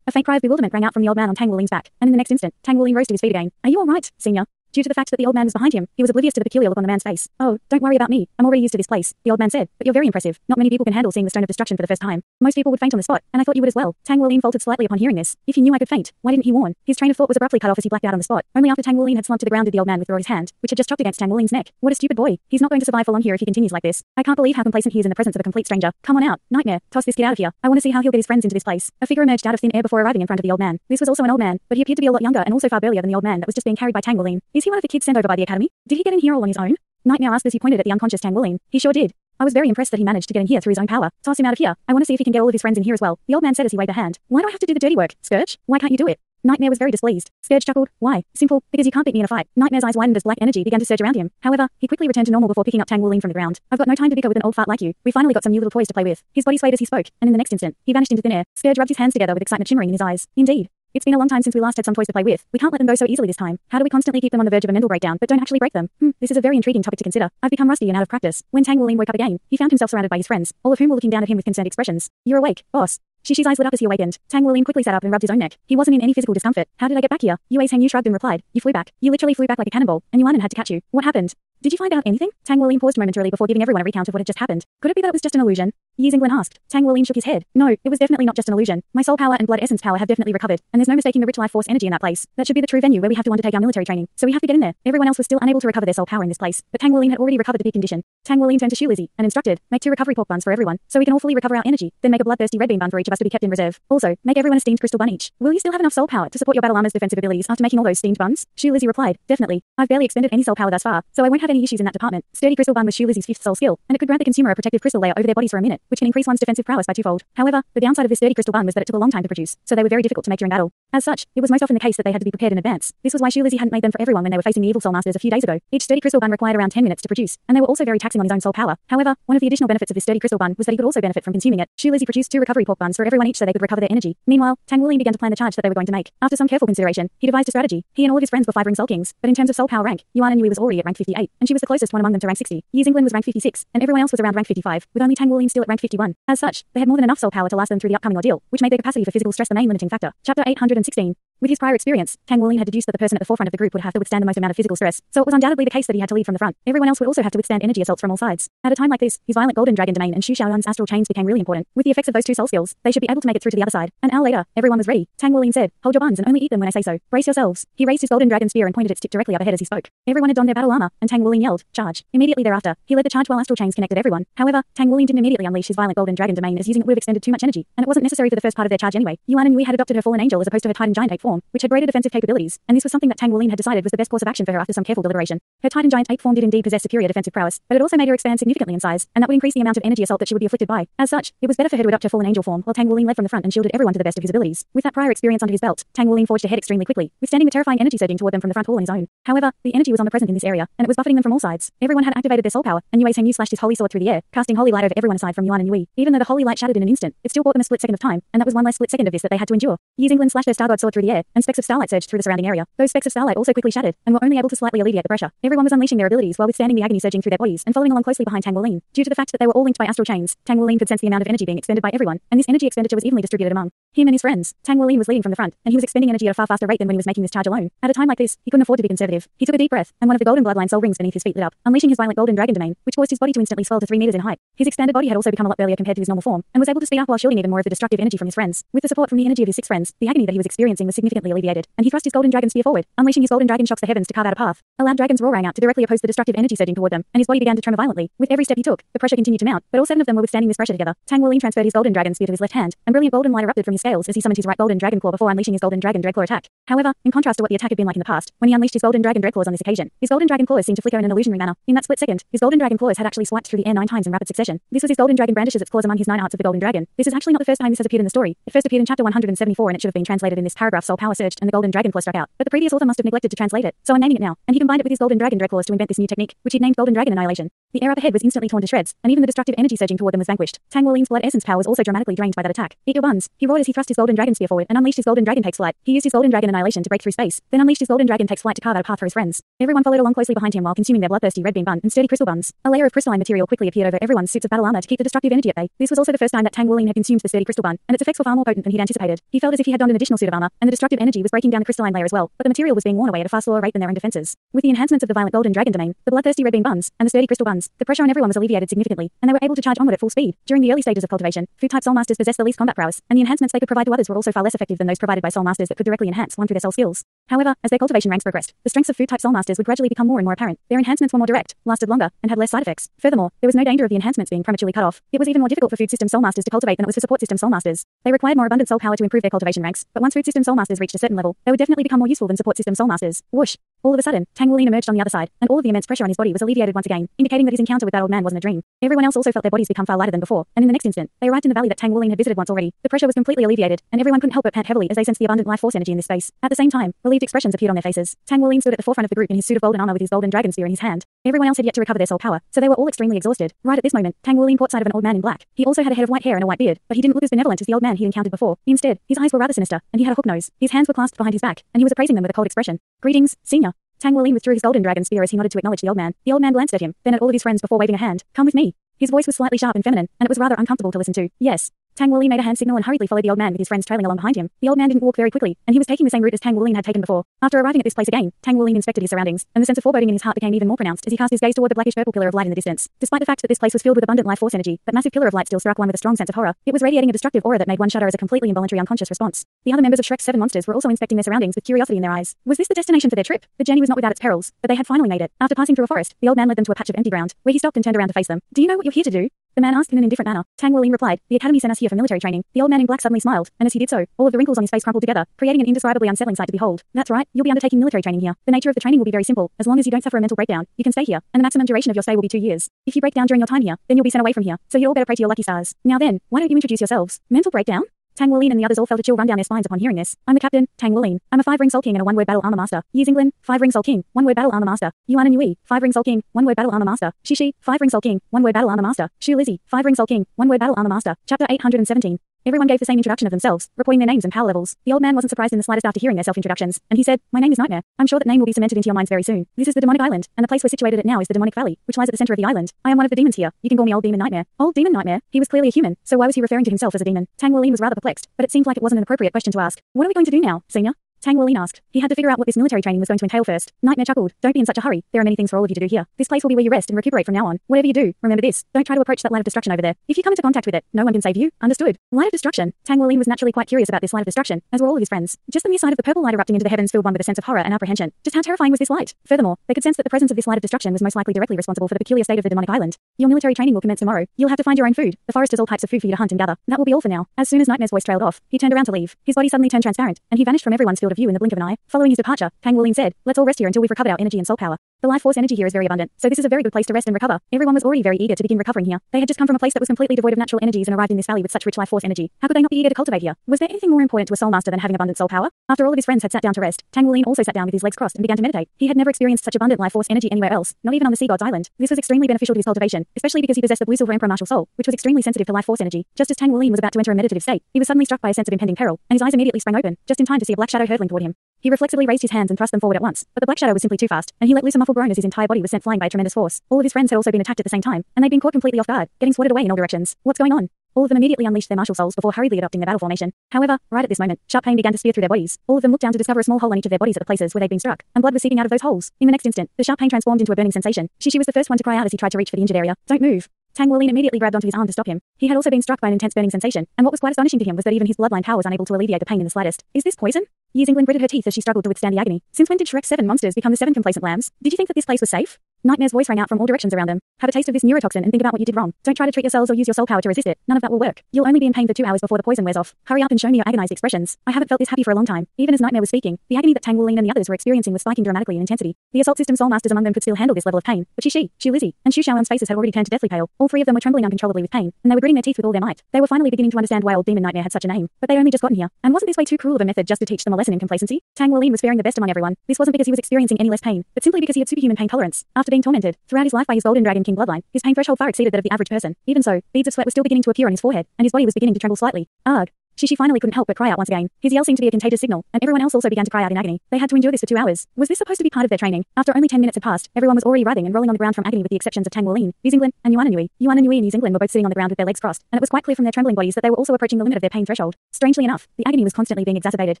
A faint cry of bewilderment rang out from the old man on Tang Wuling's back, and in the next instant, Tang Wuling rose to his feet again. Are you all right, senior? Due to the fact that the old man was behind him, he was oblivious to the peculiar look on the man's face. Oh, don't worry about me. I'm already used to this place, the old man said, but you're very impressive. Not many people can handle seeing the stone of destruction for the first time. Most people would faint on the spot, and I thought you would as well. Tang Wuling faltered slightly upon hearing this. If he knew I could faint, why didn't he warn? His train of thought was abruptly cut off as he blacked out on the spot. Only after Tang Wuling had slumped to the ground did the old man withdraw his hand, which had just chopped against Tang Wuling's neck. What a stupid boy. He's not going to survive for long here if he continues like this. I can't believe how complacent he is in the presence of a complete stranger. Come on out, nightmare. Toss this kid out of here. I want to see how he'll get his friends into this place. A figure emerged out of thin air before arriving in front of the old man. This was also an old man, but he appeared to be a lot younger and also far burlier than the old man that was just being carried by Tang Wuling. Is he one of the kids sent over by the academy? Did he get in here all on his own? Nightmare asked as he pointed at the unconscious Tang Wuling. He sure did. I was very impressed that he managed to get in here through his own power. Toss him out of here. I want to see if he can get all of his friends in here as well. The old man said as he waved a hand. Why do I have to do the dirty work, Scourge? Why can't you do it? Nightmare was very displeased. Scourge chuckled. Why? Simple. Because you can't beat me in a fight. Nightmare's eyes widened as black energy began to surge around him. However, he quickly returned to normal before picking up Tang Wuling from the ground. I've got no time to bicker with an old fart like you. We finally got some new little toys to play with. His body swayed as he spoke, and in the next instant, he vanished into thin air. Scourge rubbed his hands together with excitement shimmering in his eyes. Indeed. It's been a long time since we last had some toys to play with. We can't let them go so easily this time. How do we constantly keep them on the verge of a mental breakdown, but don't actually break them? This is a very intriguing topic to consider. I've become rusty and out of practice. When Tang Wuling woke up again, he found himself surrounded by his friends, all of whom were looking down at him with concerned expressions. You're awake, boss. Shishi's eyes lit up as he awakened. Tang Wuling quickly sat up and rubbed his own neck. He wasn't in any physical discomfort. How did I get back here? Yue's Heng Yu shrugged and replied. You flew back. You literally flew back like a cannonball, and Yuanan had to catch you. What happened? Did you find out anything? Tang Wuling paused momentarily before giving everyone a recount of what had just happened. Could it be that it was just an illusion? Yi Xinglan asked. Tang Wuling shook his head. No, it was definitely not just an illusion. My soul power and blood essence power have definitely recovered, and there's no mistaking the rich life force energy in that place. That should be the true venue where we have to undertake our military training. So we have to get in there. Everyone else was still unable to recover their soul power in this place, but Tang Wuling had already recovered the peak condition. Tang Wuling turned to Xu Lizzie and instructed, make 2 recovery pork buns for everyone, so we can all fully recover our energy. Then make a bloodthirsty red bean bun for each of us to be kept in reserve. Also, make everyone a steamed crystal bun each. Will you still have enough soul power to support your battle armor's defensive abilities after making all those steamed buns? Xu Lizzie replied, definitely. I've barely expended any soul power thus far, so I won't have any issues in that department. Sturdy crystal bun was Xu Lizzie's 5th soul skill, and it could grant the consumer a protective crystal layer over their bodies for a minute, which can increase one's defensive prowess by 2-fold. However, the downside of this sturdy crystal bun was that it took a long time to produce, so they were very difficult to make during battle. As such, it was most often the case that they had to be prepared in advance. This was why Xu Lizzie hadn't made them for everyone when they were facing the evil soul masters a few days ago. Each sturdy crystal bun required around 10 minutes to produce, and they were also very taxing on his own soul power. However, one of the additional benefits of this sturdy crystal bun was that he could also benefit from consuming it. Xu Lizzie produced 2 recovery pork buns for everyone each so they could recover their energy. Meanwhile, Tang Wuling began to plan the charge that they were going to make. After some careful consideration, he devised a strategy. He and all of his friends were 5 ring soul kings, but in terms of soul power rank, Yuan Yui was already at rank 58, and she was the closest one among them to rank 60. Yi Xinglan was rank 56, and everyone else was around rank 55, with only Tang Wuling still at rank 51. As such, they had more than enough soul power to last them through the upcoming ordeal, which made their capacity for physical stress the main limiting factor. Chapter 816. With his prior experience, Tang Wuling had deduced that the person at the forefront of the group would have to withstand the most amount of physical stress, so it was undoubtedly the case that he had to lead from the front. Everyone else would also have to withstand energy assaults from all sides. At a time like this, his violent golden dragon domain and Xu Xiaoyuan's astral chains became really important. With the effects of those 2 soul skills, they should be able to make it through to the other side. An hour later, everyone was ready. Tang Wuling said, hold your buns and only eat them when I say so. Brace yourselves. He raised his golden dragon spear and pointed its tip directly up ahead as he spoke. Everyone had donned their battle armor, and Tang Wuling yelled, charge. Immediately thereafter, he led the charge while astral chains connected everyone. However, Tang Wuling didn't immediately unleash his violent golden dragon domain as using it would have expended too much energy, and it wasn't necessary for the first part of their charge anyway. Yuan Yui had adopted her fallen angel as opposed to her titan giant ape form, which had greater defensive capabilities, and this was something that Tang Wuling had decided was the best course of action for her after some careful deliberation. Her titan giant ape form did indeed possess superior defensive prowess, but it also made her expand significantly in size, and that would increase the amount of energy assault that she would be afflicted by. As such, it was better for her to adopt her fallen angel form, while Tang Wuling led from the front and shielded everyone to the best of his abilities. With that prior experience under his belt, Tang Wuling forged ahead extremely quickly, withstanding the terrifying energy surging toward them from the front all on his own. However, the energy was omnipresent in this area, and it was buffeting them from all sides. Everyone had activated their soul power, and Yue's Heng Yu slashed his holy sword through the air, casting holy light over everyone aside from Yuan and Yui. Even though the holy light shattered in an instant, it still bought them a split second of time, and that was one less split second of this that they had to endure. Yi Xinglan slashed her star god sword through the air, and specks of starlight surged through the surrounding area. Those specks of starlight also quickly shattered, and were only able to slightly alleviate the pressure. Everyone was unleashing their abilities while withstanding the agony surging through their bodies and following along closely behind Tang Wuling. Due to the fact that they were all linked by astral chains, Tang Wuling could sense the amount of energy being expended by everyone, and this energy expenditure was evenly distributed among Him and his friends. Tang Wuling was leading from the front, and he was expending energy at a far faster rate than when he was making this charge alone. At a time like this, he couldn't afford to be conservative. He took a deep breath, and one of the golden bloodline soul rings beneath his feet lit up, unleashing his violent golden dragon domain, which caused his body to instantly swell to 3 meters in height. His expanded body had also become a lot burlier compared to his normal form, and was able to speed up while shielding even more of the destructive energy from his friends. With the support from the energy of his 6 friends, the agony that he was experiencing was significantly alleviated, and he thrust his golden dragon spear forward, unleashing his golden dragon shocks the heavens to carve out a path. A loud dragon's roar rang out to directly oppose the destructive energy surging toward them, and his body began to tremor violently. With every step he took, the pressure continued to mount, but all 7 of them were withstanding this pressure together. Tang Wuling transferred his golden dragon spear to his left hand, and brilliant golden light erupted from his scales as he summoned his right golden dragon claw before unleashing his golden dragon dreadclaw attack. However, in contrast to what the attack had been like in the past, when he unleashed his golden dragon dreadclaws on this occasion, his golden dragon claws seemed to flicker in an illusionary manner. In that split second, his golden dragon claws had actually swiped through the air 9 times in rapid succession. This was his golden dragon brandishes its claws among his 9 arts of the golden dragon. This is actually not the first time this has appeared in the story. It first appeared in chapter 174, and it should have been translated in this paragraph. Soul power surged and the golden dragon claw struck out, but the previous author must have neglected to translate it, so I'm naming it now. And he combined it with his golden dragon dreadclaws to invent this new technique, which he named golden dragon annihilation. The air up ahead was instantly torn to shreds, and even the destructive energy surging toward them was vanquished. Tang Wuling's blood essence power was also dramatically drained by that attack. Eat your buns, he roared as he thrust his golden dragon spear forward and unleashed his golden dragon takes flight. He used his golden dragon annihilation to break through space, then unleashed his golden dragon takes flight to carve out a path for his friends. Everyone followed along closely behind him while consuming their bloodthirsty red bean bun and sturdy crystal buns. A layer of crystalline material quickly appeared over everyone's suits of battle armor to keep the destructive energy at bay. This was also the first time that Tang Wuling had consumed the sturdy crystal bun, and its effects were far more potent than he'd anticipated. He felt as if he had donned an additional suit of armor, and the destructive energy was breaking down the crystalline layer as well, but the material was being worn away at a far slower rate than their own defenses. With the enhancements of the violent golden dragon domain, the bloodthirsty red bean buns, and the sturdy crystal buns, the pressure on everyone was alleviated significantly, and they were able to charge onward at full speed. During the early stages of cultivation, food-type soul masters possessed the least combat prowess, and the enhancements they could provide to others were also far less effective than those provided by soul masters that could directly enhance one through their soul skills. However, as their cultivation ranks progressed, the strengths of food-type soul masters would gradually become more and more apparent. Their enhancements were more direct, lasted longer, and had less side effects. Furthermore, there was no danger of the enhancements being prematurely cut off. It was even more difficult for food system soul masters to cultivate than it was for support system soul masters. They required more abundant soul power to improve their cultivation ranks, but once food system soul masters reached a certain level, they would definitely become more useful than support system soul masters. Whoosh! All of a sudden, Tang Wuling emerged on the other side, and all of the immense pressure on his body was alleviated once again, indicating that his encounter with that old man wasn't a dream. Everyone else also felt their bodies become far lighter than before, and in the next instant, they arrived in the valley that Tang Wuling had visited once already. The pressure was completely alleviated, and everyone couldn't help but pant heavily as they sensed the abundant life force energy in this space. At the same time, relieved expressions appeared on their faces. Tang Wuling stood at the forefront of the group in his suit of golden armor with his golden dragon spear in his hand. Everyone else had yet to recover their soul power, so they were all extremely exhausted. Right at this moment, Tang Wuling caught sight of an old man in black. He also had a head of white hair and a white beard, but he didn't look as benevolent as the old man he'd encountered before. Instead, his eyes were rather sinister, and he had a hook nose. His hands were clasped behind his back, and he was appraising them with a cold expression. "Greetings, senior." Tang Wuling withdrew his golden dragon spear as he nodded to acknowledge the old man. The old man glanced at him, then at all of his friends before waving a hand. "Come with me." His voice was slightly sharp and feminine, and it was rather uncomfortable to listen to. "Yes." Tang Wuling made a hand signal and hurriedly followed the old man with his friends trailing along behind him. The old man didn't walk very quickly, and he was taking the same route as Tang Wuling had taken before. After arriving at this place again, Tang Wuling inspected his surroundings, and the sense of foreboding in his heart became even more pronounced as he cast his gaze toward the blackish-purple pillar of light in the distance. Despite the fact that this place was filled with abundant life force energy, that massive pillar of light still struck one with a strong sense of horror. It was radiating a destructive aura that made one shudder as a completely involuntary unconscious response. The other members of Shrek's 7 monsters were also inspecting their surroundings with curiosity in their eyes. Was this the destination for their trip? The journey was not without its perils, but they had finally made it. After passing through a forest, the old man led them to a patch of empty ground, where he stopped and turned around to face them. "Do you know what you're here to do?" The man asked in an indifferent manner. Tang Wuling replied, "The academy sent us here for military training." The old man in black suddenly smiled, and as he did so, all of the wrinkles on his face crumpled together, creating an indescribably unsettling sight to behold. "That's right, you'll be undertaking military training here. The nature of the training will be very simple. As long as you don't suffer a mental breakdown, you can stay here, and the maximum duration of your stay will be 2 years. If you break down during your time here, then you'll be sent away from here. So you all better pray to your lucky stars. Now then, why don't you introduce yourselves?" "Mental breakdown?" Tang Wuling and the others all felt a chill run down their spines upon hearing this. "I'm the captain, Tang Wuling. I'm a 5-ring Soul King and a 1-word battle armor master. Years England, 5-ring Soul King, 1-word battle armor master. Yuan and Yui, 5-ring Soul King, 1-word battle armor master. Shishi, 5-ring Soul King, 1-word battle armor master. Shu Lizzie, 5-ring Soul King, 1-word battle armor master." Chapter 817. Everyone gave the same introduction of themselves, reporting their names and power levels. The old man wasn't surprised in the slightest after hearing their self-introductions, and he said, "My name is Nightmare. I'm sure that name will be cemented into your minds very soon. This is the demonic island, and the place we're situated at now is the demonic valley, which lies at the center of the island. I am one of the demons here. You can call me Old Demon Nightmare." Old Demon Nightmare? He was clearly a human, so why was he referring to himself as a demon? Tang Wuling was rather perplexed, but it seemed like it wasn't an appropriate question to ask. "What are we going to do now, senior?" Tang Wuling asked. He had to figure out what this military training was going to entail first. Nightmare chuckled. "Don't be in such a hurry. There are many things for all of you to do here. This place will be where you rest and recuperate from now on. Whatever you do, remember this. Don't try to approach that light of destruction over there. If you come into contact with it, no one can save you. Understood?" Light of destruction? Tang Wuling was naturally quite curious about this light of destruction, as were all of his friends. Just the mere sight of the purple light erupting into the heavens filled one with a sense of horror and apprehension. Just how terrifying was this light? Furthermore, they could sense that the presence of this light of destruction was most likely directly responsible for the peculiar state of the demonic island. "Your military training will commence tomorrow. You'll have to find your own food. The forest has all types of food for you to hunt and gather. That will be all for now." As soon as Nightmare's voice trailed off, he turned around to leave. His body suddenly turned transparent, and he vanished from everyone's field of view in the blink of an eye. Following his departure, Tang Wuling said, "Let's all rest here until we've recovered our energy and soul power. The life force energy here is very abundant, so this is a very good place to rest and recover." Everyone was already very eager to begin recovering here. They had just come from a place that was completely devoid of natural energies and arrived in this valley with such rich life force energy. How could they not be eager to cultivate here? Was there anything more important to a soul master than having abundant soul power? After all of his friends had sat down to rest, Tang Wuling also sat down with his legs crossed and began to meditate. He had never experienced such abundant life force energy anywhere else, not even on the Sea God's Island. This was extremely beneficial to his cultivation, especially because he possessed the Blue Silver Emperor martial soul, which was extremely sensitive to life force energy. Just as Tang Wuling was about to enter a meditative state, he was suddenly struck by a sense of impending peril, and his eyes immediately sprang open, just in time to see a black shadow hurtling toward him. He reflexively raised his hands and thrust them forward at once, but the black shadow was simply too fast, and he let loose a muffled groan as his entire body was sent flying by a tremendous force. All of his friends had also been attacked at the same time, and they'd been caught completely off guard, getting swatted away in all directions. "What's going on?" All of them immediately unleashed their martial souls before hurriedly adopting their battle formation. However, right at this moment, sharp pain began to spear through their bodies. All of them looked down to discover a small hole in each of their bodies at the places where they'd been struck, and blood was seeping out of those holes. In the next instant, the sharp pain transformed into a burning sensation. She was the first one to cry out as he tried to reach for the injured area. Don't move. Tang Wuolin immediately grabbed onto his arm to stop him. He had also been struck by an intense burning sensation, and what was quite astonishing to him was that even his bloodline power was unable to alleviate the pain in the slightest. Is this poison? Yi Xingling gritted her teeth as she struggled to withstand the agony. Since when did Shrek's 7 monsters become the 7 complacent lambs? Did you think that this place was safe? Nightmare's voice rang out from all directions around them. Have a taste of this neurotoxin and think about what you did wrong. Don't try to treat yourselves or use your soul power to resist it. None of that will work. You'll only be in pain for 2 hours before the poison wears off. Hurry up and show me your agonized expressions. I haven't felt this happy for a long time. Even as Nightmare was speaking, the agony that Tang Wuolin and the others were experiencing was spiking dramatically in intensity. The assault system soul masters among them could still handle this level of pain, but Shu Lizzie, and Shu Shaoan's faces had already turned to deathly pale. All 3 of them were trembling uncontrollably with pain, and they were gritting their teeth with all their might. They were finally beginning to understand why old demon Nightmare had such a name, but they'd only just gotten here. And wasn't this way too cruel of a method just to teach them a lesson in complacency? Tang Wuolin was faring the best among everyone. This wasn't because he was experiencing any less pain, but simply because he had superhuman pain tolerance. After being tormented throughout his life by his golden dragon king bloodline, his pain threshold far exceeded that of the average person. Even so, beads of sweat were still beginning to appear on his forehead, and his body was beginning to tremble slightly. Ugh. She finally couldn't help but cry out once again. His yell seemed to be a contagious signal, and everyone else also began to cry out in agony. They had to endure this for 2 hours. Was this supposed to be part of their training? After only 10 minutes had passed, everyone was already writhing and rolling on the ground from agony with the exceptions of Tang Wuolin, Yi Xingling, and Yuan and Yui. Yuan and Yui and Yi Xingling were both sitting on the ground with their legs crossed, and it was quite clear from their trembling bodies that they were also approaching the limit of their pain threshold. Strangely enough, the agony was constantly being exacerbated.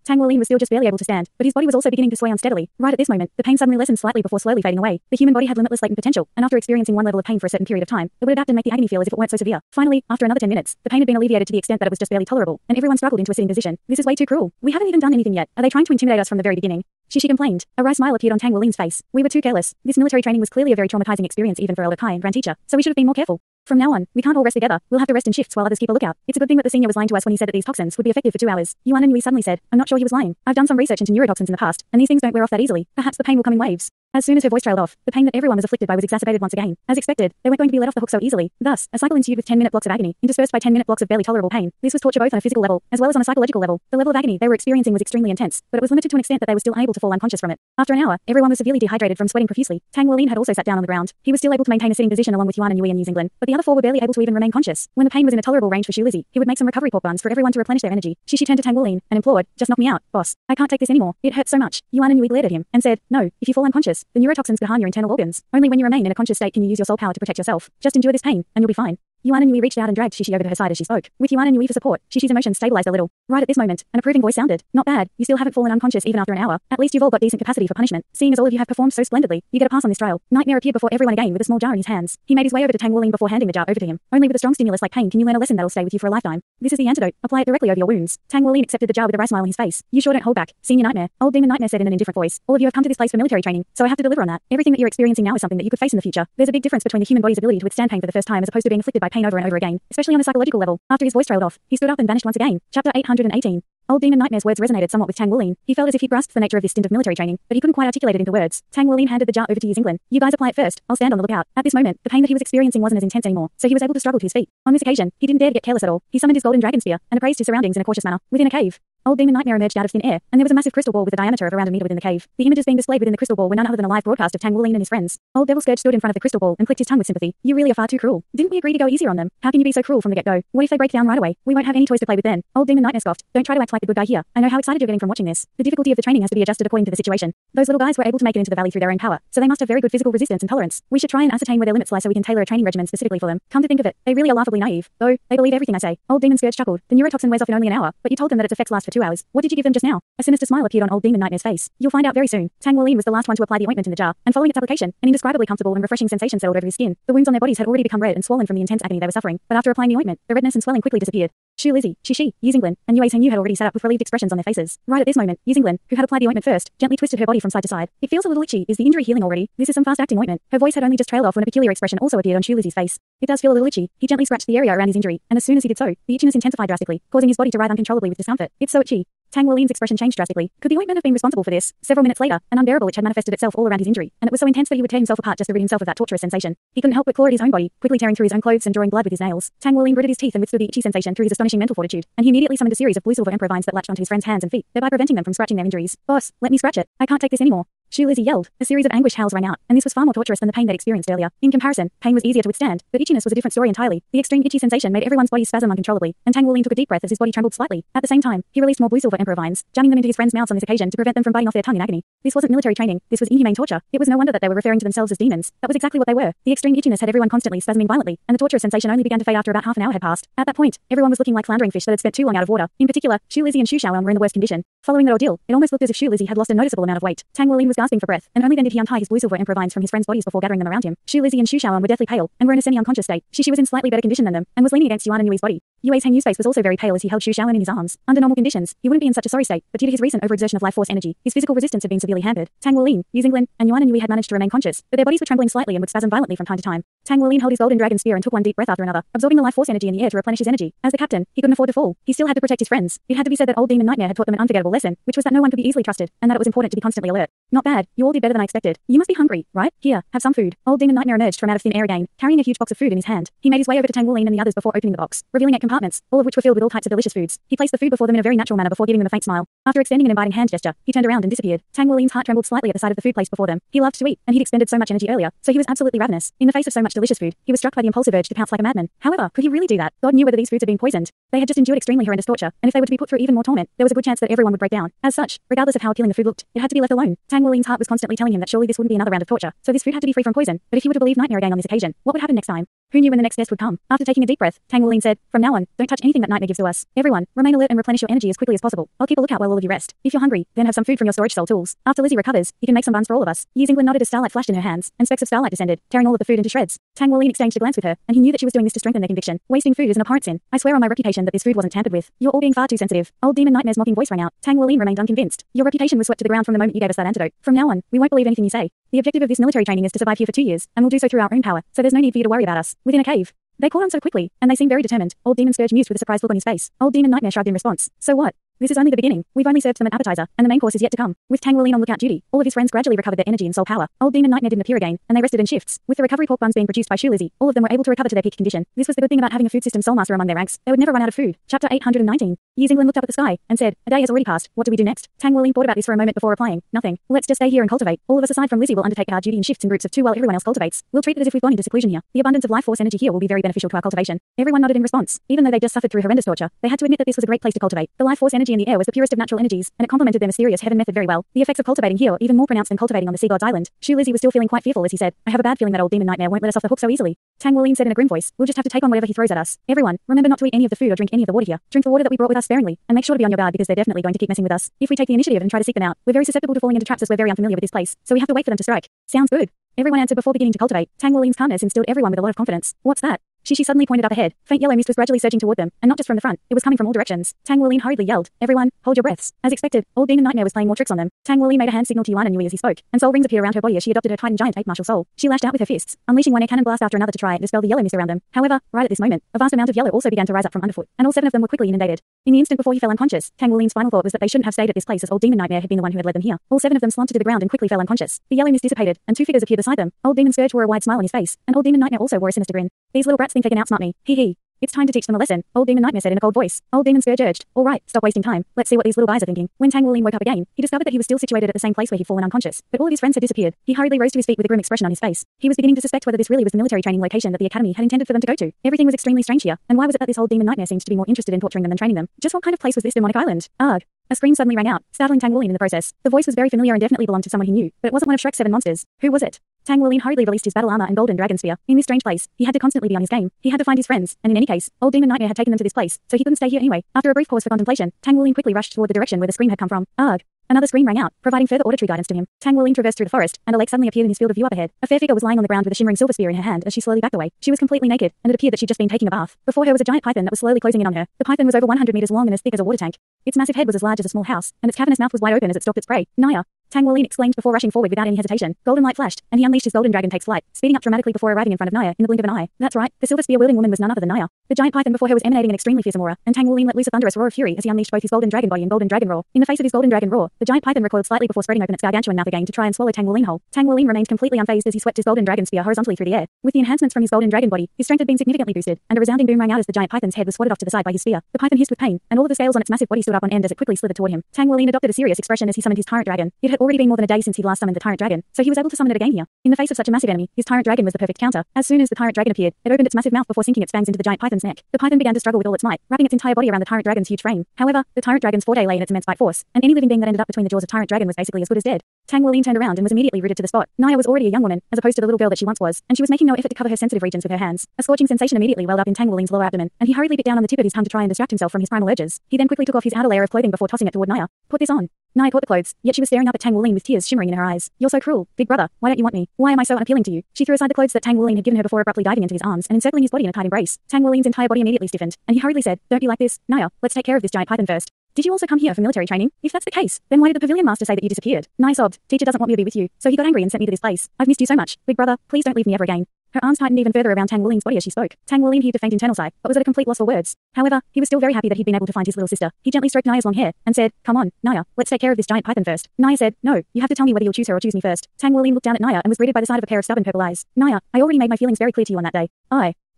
Tang Wuolin was still just barely able to stand, but his body was also beginning to sway unsteadily. Right at this moment, the pain suddenly lessened slightly before slowly fading away. The human body had limitless latent potential, and after experiencing one level of pain for a certain period of time, it would adapt and make the agony feel as if it weren't so severe. Finally, after another 10 minutes, the pain had been alleviated to the extent that it was just barely tolerable, and everyone struggled into a sitting position. This is way too cruel. We haven't even done anything yet. Are they trying to intimidate us from the very beginning? She complained. A wry smile appeared on Tang Wuolin's face. We were too careless. This military training was clearly a very traumatizing experience even for Elder Kai and Grand Teacher, so we should have been more careful. From now on, we can't all rest together. We'll have to rest in shifts while others keep a lookout. It's a good thing that the senior was lying to us when he said that these toxins would be effective for 2 hours. Yuan and Yui suddenly said, I'm not sure he was lying. I've done some research into neurotoxins in the past, and these things don't wear off that easily. Perhaps the pain will come in waves. As soon as her voice trailed off, the pain that everyone was afflicted by was exacerbated once again. As expected, they weren't going to be let off the hook so easily. Thus, a cycle ensued with 10-minute blocks of agony, interspersed by 10-minute blocks of barely tolerable pain. This was torture both on a physical level, as well as on a psychological level. The level of agony they were experiencing was extremely intense, but it was limited to an extent that they were still unable to fall unconscious from it. After an hour, everyone was severely dehydrated from sweating profusely. Tang Wuolin had also sat down on the ground. He was still able to maintain a sitting position along with Yuan and Yui and Yi Xingling, but the other 4 were barely able to even remain conscious. When the pain was in a tolerable range for Shu Lizzie, he would make some recovery pork buns for everyone to replenish their energy. She turned to Tang Wuolin and implored, just knock me out, boss. I can't take this anymore. It hurts so much. Yuan and Yui glared at him and said, no, if you fall unconscious, the neurotoxins could harm your internal organs. Only when you remain in a conscious state can you use your soul power to protect yourself. Just endure this pain, and you'll be fine. Yuan and Yui reached out and dragged Shishi over to her side as she spoke. With Yuan and Yui for support, Shishi's emotions stabilized a little. Right at this moment, an approving voice sounded. Not bad. You still haven't fallen unconscious even after an hour. At least you've all got decent capacity for punishment. Seeing as all of you have performed so splendidly, you get a pass on this trial. Nightmare appeared before everyone again with a small jar in his hands. He made his way over to Tang Wuolin before handing the jar over to him. Only with a strong stimulus like pain can you learn a lesson that'll stay with you for a lifetime. This is the antidote. Apply it directly over your wounds. Tang Wuolin accepted the jar with a wry smile on his face. You sure don't hold back, Senior Nightmare. Old Demon Nightmare said in an indifferent voice. All of you have come to this place for military training, so I have to deliver on that. Everything that you're experiencing now is something that you could face in the future. There's a big difference between the human body's ability to withstand pain for the first time as opposed to being afflicted by pain over and over again, especially on a psychological level. After his voice trailed off, he stood up and vanished once again. Chapter 818. Old Demon Nightmare's words resonated somewhat with Tang Wuolin. He felt as if he grasped the nature of this stint of military training, but he couldn't quite articulate it into words. Tang Wuolin handed the jar over to Yi Xingling. You guys apply it first. I'll stand on the lookout. At this moment, the pain that he was experiencing wasn't as intense anymore, so he was able to struggle to his feet. On this occasion, he didn't dare to get careless at all. He summoned his golden dragon spear and appraised his surroundings in a cautious manner. Within a cave, Old Demon Nightmare emerged out of thin air, and there was a massive crystal ball with a diameter of around a meter within the cave. The images being displayed within the crystal ball were none other than a live broadcast of Tang Wuolin and his friends. Old Devil Scourge stood in front of the crystal ball and clicked his tongue with sympathy. You really are far too cruel. Didn't we agree to go easier on them? How can you be so cruel from the get-go? What if they break down right away? We won't have any toys to play with then. Old Demon Nightmare scoffed. Don't try to act like the good guy here. I know how excited you're getting from watching this. The difficulty of the training has to be adjusted according to the situation. Those little guys were able to make it into the valley through their own power, so they must have very good physical resistance and tolerance. We should try and ascertain where their limits lie so we can tailor a training regimen specifically for them. Come to think of it, they really are laughably naive. Though, they believe everything I say. Old Demon Scourge chuckled. The neurotoxin wears off in only an hour, but you told them that its effects last for 2 hours. What did you give them just now? A sinister smile appeared on Old Demon Nightmare's face. You'll find out very soon. Tang Wuolin was the last one to apply the ointment in the jar, and following its application, an indescribably comfortable and refreshing sensation settled over his skin. The wounds on their bodies had already become red and swollen from the intense agony they were suffering, but after applying the ointment, the redness and swelling quickly disappeared. Shu Lizzie, Shishi, Yi Xingling, and Yue Zhengyu had already sat up with relieved expressions on their faces. Right at this moment, Yi Xingling, who had applied the ointment first, gently twisted her body from side to side. It feels a little itchy. Is the injury healing already? This is some fast-acting ointment. Her voice had only just trailed off when a peculiar expression also appeared on Shu Lizzie's face. It does feel a little itchy. He gently scratched the area around his injury, and as soon as he did so, the itchiness intensified drastically, causing his body to writhe uncontrollably with discomfort. It's so itchy. Tang Wuolin's expression changed drastically. Could the ointment have been responsible for this? Several minutes later, an unbearable itch had manifested itself all around his injury, and it was so intense that he would tear himself apart just to rid himself of that torturous sensation. He couldn't help but claw at his own body, quickly tearing through his own clothes and drawing blood with his nails. Tang Wuolin gritted his teeth and withstood the itchy sensation through his astonishing mental fortitude, and he immediately summoned a series of blue silver emperor vines that latched onto his friend's hands and feet, thereby preventing them from scratching their injuries. Boss, let me scratch it. I can't take this anymore. Shu Lizzie yelled. A series of anguished howls rang out, and this was far more torturous than the pain they'd experienced earlier. In comparison, pain was easier to withstand, but itchiness was a different story entirely. The extreme itchy sensation made everyone's body spasm uncontrollably, and Tang Wuling took a deep breath as his body trembled slightly. At the same time, he released more blue silver emperor vines, jamming them into his friends' mouths on this occasion to prevent them from biting off their tongue in agony. This wasn't military training, this was inhumane torture. It was no wonder that they were referring to themselves as demons. That was exactly what they were. The extreme itchiness had everyone constantly spasming violently, and the torturous sensation only began to fade after about half an hour had passed. At that point, everyone was looking like floundering fish that had spent too long out of water. In particular, Shu Lizzie and Shu Shaoan were in the worst condition. Following that ordeal, it almost looked as if Shu Lizzie had lost a noticeable amount of weight. Tang Wuling was gasping for breath, and only then did he untie his blue silver emperor vines from his friends' bodies before gathering them around him. Shu Lizzie and Shu Shaoan were deathly pale, and were in a semi-unconscious state. She was in slightly better condition than them, and was leaning against Yuan and Yui's body. Yui's Heng Yu's face was also very pale as he held Shu Shaoan in his arms. Under normal conditions, he wouldn't be in such a sorry state, but due to his recent overexertion of life force energy, his physical resistance had been severely hampered. Tang Wuling, Yu Xinglan, and Yuan and Yui had managed to remain conscious, but their bodies were trembling slightly and would spasm violently from time to time. Tang Wuling held his golden dragon spear and took one deep breath after another, absorbing the life force energy in the air to replenish his energy. As the captain, he couldn't afford to fall. He still had to protect his friends. It had to be said that old demon nightmare had taught them an unforgettable lesson, which was that no one could be easily trusted, and that it was important to be constantly alert. Not bad. You all did better than I expected. You must be hungry, right? Here, have some food. Old demon nightmare emerged from out of thin air again, carrying a huge box of food in his hand. He made his way over to Tang Wuling and the others before opening the box, revealing 8 compartments, all of which were filled with all types of delicious foods. He placed the food before them in a very natural manner before giving them a faint smile. After extending an inviting hand gesture, he turned around and disappeared. Tang Wuling's heart trembled slightly at the sight of the food placed before them. He loved to eat, and he'd expended so much energy earlier, so he was absolutely ravenous. In the face of so much delicious food, he was struck by the impulsive urge to pounce like a madman. However, could he really do that? God knew whether these foods had been poisoned. They had just endured extremely horrendous torture, and if they were to be put through even more torment, there was a good chance that everyone would break down. As such, regardless of how appealing the food looked, it had to be left alone. Tang Wuling's heart was constantly telling him that surely this wouldn't be another round of torture, so this food had to be free from poison. But if he were to believe nightmare again on this occasion, what would happen next time? Who knew when the next test would come? After taking a deep breath, Tang Wuling said, "From now on, don't touch anything that nightmare gives to us. Everyone, remain alert and replenish your energy as quickly as possible. I'll keep a lookout while all of you rest. If you're hungry, then have some food from your storage cell tools. After Lizzie recovers, you can make some buns for all of us." Yu Xinglan nodded as starlight flashed in her hands, and specks of starlight descended, tearing all of the food into shreds. Tang Wuling exchanged a glance with her, and he knew that she was doing this to strengthen their conviction. Wasting food is an abhorrent sin. I swear on my reputation that this food wasn't tampered with. You're all being far too sensitive. Old demon nightmare's mocking voice rang out. Tang Wuling remained unconvinced. Your reputation was swept to the ground from the moment you gave us that antidote. From now on, we won't believe anything you say. The objective of this military training is to survive here for 2 years, and we'll do so through our own power, so there's no need for you to worry about us. Within a cave. They caught on so quickly, and they seemed very determined. Old Demon Scourge mused with a surprised look on his face. Old Demon Nightmare shrugged in response. So what? This is only the beginning. We've only served them an appetizer, and the main course is yet to come. With Tang Wuling on lookout duty, all of his friends gradually recovered their energy and soul power. Old Demon Nightmare didn't appear again, and they rested in shifts. With the recovery pork buns being produced by Shu Lizzie, all of them were able to recover to their peak condition. This was the good thing about having a food system soulmaster among their ranks. They would never run out of food. Chapter 819. Yu Xinglan looked up at the sky and said, "A day has already passed. What do we do next?" Tang Wuling thought about this for a moment before replying. "Nothing. Let's just stay here and cultivate. All of us aside from Lizzie will undertake guard duty in shifts in groups of 2 while everyone else cultivates. We'll treat it as if we've gone into seclusion here. The abundance of life force energy here will be very beneficial to our cultivation." Everyone nodded in response. Even though they just suffered through horrendous torture, they had to admit that this was a great place to cultivate. The life force energy in the air was the purest of natural energies, and it complemented their mysterious heaven method very well. The effects of cultivating here were even more pronounced than cultivating on the Sea God's Island. Shu Lizzie was still feeling quite fearful as he said, "I have a bad feeling that old demon nightmare won't let us off the hook so easily." Tang Wuling said in a grim voice, "We'll just have to take on whatever he throws at us. Everyone, remember not to eat any of the food or drink any of the water here. Drink the water that we brought with us sparingly, and make sure to be on your guard because they're definitely going to keep messing with us. If we take the initiative and try to seek them out, we're very susceptible to falling into traps as we're very unfamiliar with this place, so we have to wait for them to strike." "Sounds good." Everyone answered before beginning to cultivate. Tang Wuling's calmness instilled everyone with a lot of confidence. "What's that?" She suddenly pointed up ahead. Faint yellow mist was gradually surging toward them, and not just from the front. It was coming from all directions. Tang Wuling hurriedly yelled, "Everyone, hold your breaths." As expected, old demon nightmare was playing more tricks on them. Tang Wuling made a hand signal to Yuan and Yui as he spoke, and soul rings appeared around her body as she adopted her Titan giant ape martial soul. She lashed out with her fists, unleashing one air cannon blast after another to try and dispel the yellow mist around them. However, right at this moment, a vast amount of yellow also began to rise up from underfoot, and all 7 of them were quickly inundated. In the instant before he fell unconscious, Tang Wuling's final thought was that they shouldn't have stayed at this place as old demon nightmare had been the one who had led them here. All 7 of them slumped to the ground and quickly fell unconscious. The yellow mist dissipated, and 2 figures appeared beside them. Old demon Scourge wore a wide smile on his face, and old demon nightmare also wore a sinister grin. "These little brats think they can outsmart me. Hee hee. It's time to teach them a lesson," old demon nightmare said in a cold voice. Old demon Scourge urged, "All right, stop wasting time. Let's see what these little guys are thinking." When Tang Wuling woke up again, he discovered that he was still situated at the same place where he'd fallen unconscious, but all of his friends had disappeared. He hurriedly rose to his feet with a grim expression on his face. He was beginning to suspect whether this really was the military training location that the academy had intended for them to go to. Everything was extremely strange here, and why was it that this old demon nightmare seemed to be more interested in torturing them than training them? Just what kind of place was this demonic island? Ugh. A scream suddenly rang out, startling Tang Wuling in the process. The voice was very familiar and definitely belonged to someone he knew, but it wasn't one of Shrek's 7 monsters. Who was it? Tang Wuling hurriedly released his battle armor and golden dragon spear. In this strange place, he had to constantly be on his game. He had to find his friends, and in any case, old demon nightmare had taken them to this place, so he couldn't stay here anyway. After a brief pause for contemplation, Tang Wuling quickly rushed toward the direction where the scream had come from. Ugh. Another scream rang out, providing further auditory guidance to him. Tang Wuling traversed through the forest, and a lake suddenly appeared in his field of view up ahead. A fair figure was lying on the ground with a shimmering silver spear in her hand as she slowly backed away. She was completely naked, and it appeared that she'd just been taking a bath. Before her was a giant python that was slowly closing in on her. The python was over 100 meters long and as thick as a water tank. Its massive head was as large as a small house, and its cavernous mouth was wide open as it stalked its prey. "Naya!" Tang Wuling exclaimed before rushing forward without any hesitation. Golden light flashed, and he unleashed his golden dragon takes flight, speeding up dramatically before arriving in front of Naya in the blink of an eye. That's right, the silver spear-wielding woman was none other than Naya. The giant python before her was emanating an extremely fearsome aura, and Tang Wuling let loose a thunderous roar of fury as he unleashed both his golden dragon body and golden dragon roar. In the face of his golden dragon roar, the giant python recoiled slightly before spreading open its gargantuan mouth again to try and swallow Tang Wuling whole. Tang Wuling remained completely unfazed as he swept his golden dragon spear horizontally through the air. With the enhancements from his golden dragon body, his strength had been significantly boosted, and a resounding boom rang out as the giant python's head was swatted off to the side by his spear. The python hissed with pain, and all of the scales on its massive body stood up on end as it quickly slithered toward him. Tang Wuling adopted a serious expression as he summoned his tyrant dragon. It had already been more than a day since he'd last summoned the tyrant dragon, so he was able to summon it again here. In the face of such a massive enemy, his tyrant dragon was the perfect counter. As soon as the tyrant dragon appeared, it opened its massive mouth before sinking its fangs into the giant python's neck. The python began to struggle with all its might, wrapping its entire body around the tyrant dragon's huge frame. However, the tyrant dragon's forte lay in its immense bite force, and any living being that ended up between the jaws of tyrant dragon was basically as good as dead. Tang Wuling turned around and was immediately rooted to the spot. Naya was already a young woman, as opposed to the little girl that she once was, and she was making no effort to cover her sensitive regions with her hands. A scorching sensation immediately welled up in Tang Wuling's lower abdomen, and he hurriedly bit down on the tip of his tongue to try and distract himself from his primal urges. He then quickly took off his outer layer of clothing before tossing it toward Naya. Put this on. Naya caught the clothes, yet she was staring up at Tang Wuling with tears shimmering in her eyes. You're so cruel, big brother. Why don't you want me? Why am I so unappealing to you? She threw aside the clothes that Tang Wuling had given her before abruptly diving into his arms and encircling his body in a tight embrace. Tang Wuling's entire body immediately stiffened, and he hurriedly said, "Don't be like this, Naya. Let's take care of this giant python first." Did you also come here for military training? If that's the case, then why did the pavilion master say that you disappeared? Naya sobbed. Teacher doesn't want me to be with you, so he got angry and sent me to this place. I've missed you so much. Big brother, please don't leave me ever again. Her arms tightened even further around Tang Wuling's body as she spoke. Tang Wuling heaved a faint internal sigh, but was at a complete loss for words. However, he was still very happy that he'd been able to find his little sister. He gently stroked Naya's long hair and said, "Come on, Naya, let's take care of this giant python first." Naya said, "No, you have to tell me whether you'll choose her or choose me first." Tang Wuling looked down at Naya and was greeted by the sight of a pair of stubborn purple eyes. "Naya, I already made my feelings very clear to you on that day.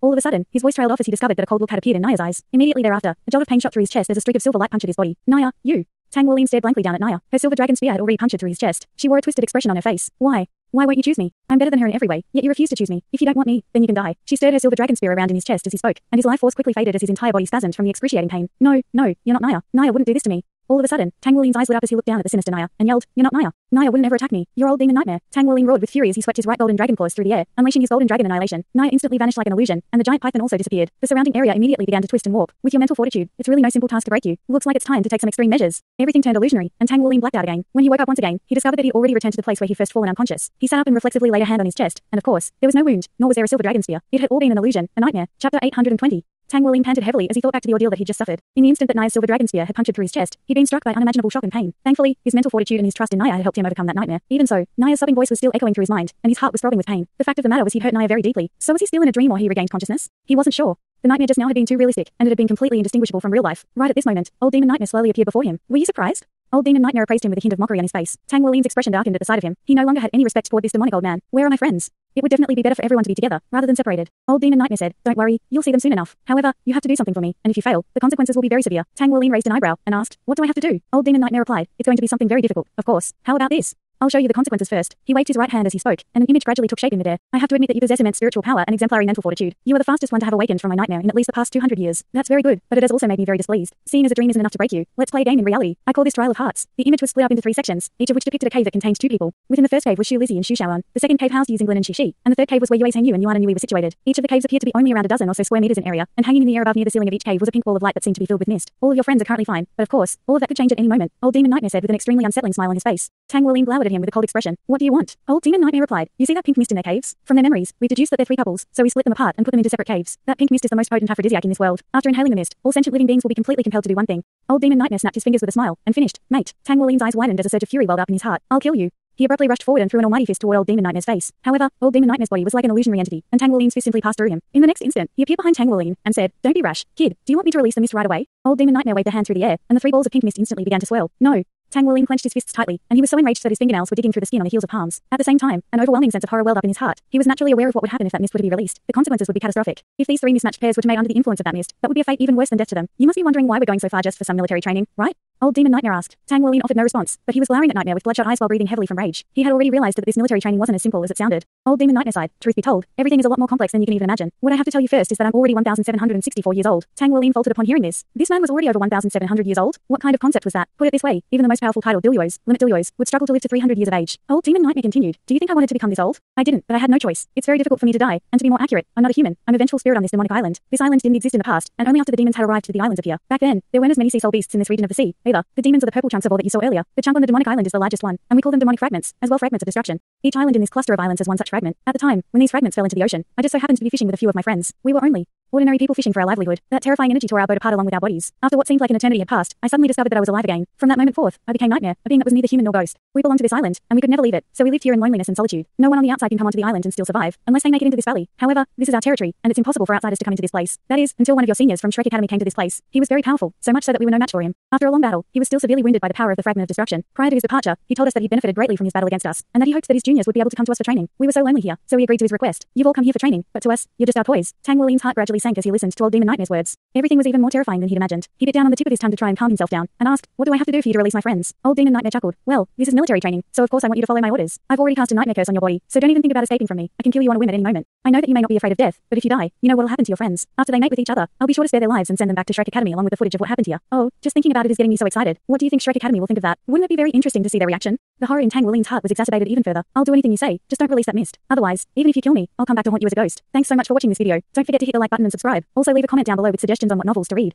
All of a sudden, his voice trailed off as he discovered that a cold look had appeared in Naya's eyes. Immediately thereafter, a jolt of pain shot through his chest as a streak of silver light punctured his body. "Naya, you." Tang Wuling stared blankly down at Naya. Her silver dragon spear had already punctured through his chest. She wore a twisted expression on her face. Why? Why won't you choose me? I'm better than her in every way, yet you refuse to choose me. If you don't want me, then you can die. She stirred her silver dragon spear around in his chest as he spoke, and his life force quickly faded as his entire body spasmed from the excruciating pain. No, you're not Naya. Naya wouldn't do this to me. All of a sudden, Tang Wuling's eyes lit up as he looked down at the sinister Naya, and yelled, "You're not Naya. Naya wouldn't ever attack me. You're old demon nightmare." Tang Wuling roared with fury as he swept his right golden dragon claws through the air, unleashing his golden dragon annihilation. Naya instantly vanished like an illusion, and the giant python also disappeared. The surrounding area immediately began to twist and warp. With your mental fortitude, it's really no simple task to break you. Looks like it's time to take some extreme measures. Everything turned illusionary, and Tang Wuling blacked out again. When he woke up once again, he discovered that he'd already returned to the place where he'd first fallen unconscious. He sat up and reflexively laid a hand on his chest, and of course, there was no wound, nor was there a silver dragon spear. It had all been an illusion, a nightmare. Chapter 820. Tang Wuling panted heavily as he thought back to the ordeal that he'd just suffered. In the instant that Naya's silver dragon spear had punctured through his chest, he'd been struck by unimaginable shock and pain. Thankfully, his mental fortitude and his trust in Naya had helped him overcome that nightmare. Even so, Naya's sobbing voice was still echoing through his mind, and his heart was throbbing with pain. The fact of the matter was he'd hurt Naya very deeply. So was he still in a dream or he regained consciousness? He wasn't sure. The nightmare just now had been too realistic, and it had been completely indistinguishable from real life. Right at this moment, old demon nightmare slowly appeared before him. Were you surprised? Old demon nightmare appraised him with a hint of mockery on his face. Tang Wuling's expression darkened at the sight of him. He no longer had any respect toward this demonic old man. Where are my friends? It would definitely be better for everyone to be together, rather than separated. Old demon nightmare said, "Don't worry, you'll see them soon enough. However, you have to do something for me, and if you fail, the consequences will be very severe." Tang Wuling raised an eyebrow and asked, "What do I have to do?" Old demon nightmare replied, "It's going to be something very difficult, of course. How about this? I'll show you the consequences first." He waved his right hand as he spoke, and an image gradually took shape in midair. "I have to admit that you possess immense spiritual power and exemplary mental fortitude. You are the fastest one to have awakened from my nightmare in at least the past 200 years. That's very good, but it has also made me very displeased. Seeing as a dream isn't enough to break you, let's play a game in reality. I call this Trial of Hearts." The image was split up into 3 sections, each of which depicted a cave that contained 2 people. Within the first cave was Shu Lizzie and Shu Shaoan. The second cave housed Yu Xinglin and Shi, and the third cave was where Yue Zhengyu and Yuan and Yui were situated. Each of the caves appeared to be only around a dozen or so square meters in area, and hanging in the air above near the ceiling of each cave was a pink ball of light that seemed to be filled with mist. "All of your friends are currently fine, but of course, all of that could change at any moment," Old Demon Nightmare said with an extremely unsettling smile on his face. Tang Wuling glowered at him with a cold expression. "What do you want?" Old Demon Nightmare replied, "You see that pink mist in their caves? From their memories, we've deduced that they're 3 couples, so we split them apart and put them into separate caves. That pink mist is the most potent aphrodisiac in this world. After inhaling the mist, all sentient living beings will be completely compelled to do one thing." Old Demon Nightmare snapped his fingers with a smile and finished, "Mate." Tang Wuling's eyes widened as a surge of fury welled up in his heart. "I'll kill you." He abruptly rushed forward and threw an almighty fist toward Old Demon Nightmare's face. However, Old Demon Nightmare's body was like an illusionary entity, and Tang Wuling's fist simply passed through him. In the next instant, he appeared behind Tang Wuling and said, "Don't be rash. Kid, do you want me to release the mist right away?" Old Demon Nightmare waved a hand through the air, and the 3 balls of pink mist instantly began to swirl. "No." Tang Wuling clenched his fists tightly, and he was so enraged that his fingernails were digging through the skin on the heels of palms. At the same time, an overwhelming sense of horror welled up in his heart. He was naturally aware of what would happen if that mist were to be released. The consequences would be catastrophic. If these 3 mismatched pairs were to mate under the influence of that mist, that would be a fate even worse than death to them. "You must be wondering why we're going so far just for some military training, right?" Old Demon Nightmare asked. Tang Wuling offered no response, but he was glowering at Nightmare with bloodshot eyes while breathing heavily from rage. He had already realized that this military training wasn't as simple as it sounded. Old Demon Nightmare sighed. "Truth be told, everything is a lot more complex than you can even imagine. What I have to tell you first is that I'm already 1,764 years old." Tang Wuling faltered upon hearing this. This man was already over 1,700 years old? What kind of concept was that? Put it this way, even the most powerful title Douluos, limit Douluos, would struggle to live to 300 years of age. Old Demon Nightmare continued. "Do you think I wanted to become this old? I didn't, but I had no choice. It's very difficult for me to die, and to be more accurate, I'm not a human. I'm a vengeful spirit on this demonic island. This island didn't exist in the past, and only after the demons had arrived did the islands appear. Back then, there weren't as many sea soul beasts in this region of the sea, either. The demons are the purple chunks of ore that you saw earlier. The chunk on the demonic island is the largest one, and we call them demonic fragments, as well fragments of destruction. Each island in this cluster of islands has one such fragment. At the time, when these fragments fell into the ocean, I just so happened to be fishing with a few of my friends. We were only Ordinary people fishing for our livelihood. That terrifying energy tore our boat apart along with our bodies. After what seemed like an eternity had passed, I suddenly discovered that I was alive again. From that moment forth, I became Nightmare, a being that was neither human nor ghost. We belonged to this island, and we could never leave it, so we lived here in loneliness and solitude. No one on the outside can come onto the island and still survive, unless they make it into this valley. However, this is our territory, and it's impossible for outsiders to come into this place. That is, until one of your seniors from Shrek Academy came to this place. He was very powerful, so much so that we were no match for him. After a long battle, he was still severely wounded by the power of the fragment of destruction. Prior to his departure, he told us that he benefited greatly from his battle against us, and that he hoped that his juniors would be able to come to us for training. We were so lonely here, so we agreed to his request. You've all come here for training, but to us, you're just our toys. Tang Wulin's heart gradually sank as he listened to old Demon Nightmare's words. Everything was even more terrifying than he'd imagined. He bit down on the tip of his tongue to try and calm himself down, and asked, "What do I have to do for you to release my friends?" Old Demon Nightmare chuckled. "Well, this is military training, so of course I want you to follow my orders. I've already cast a nightmare curse on your body, so don't even think about escaping from me. I can kill you on a whim at any moment. I know that you may not be afraid of death, but if you die, you know what'll happen to your friends. After they mate with each other, I'll be sure to spare their lives and send them back to Shrek Academy along with the footage of what happened here. Oh, just thinking about it is getting me so excited. What do you think Shrek Academy will think of that? Wouldn't it be very interesting to see their reaction?" The horror in Tang Wulin's heart was exacerbated even further. "I'll do anything you say, just don't release that mist. Otherwise, even if you kill me, I'll come back to haunt you as a ghost." Thanks so much for watching this video. Don't forget to hit the like button and subscribe. Also leave a comment down below with suggestions on what novels to read.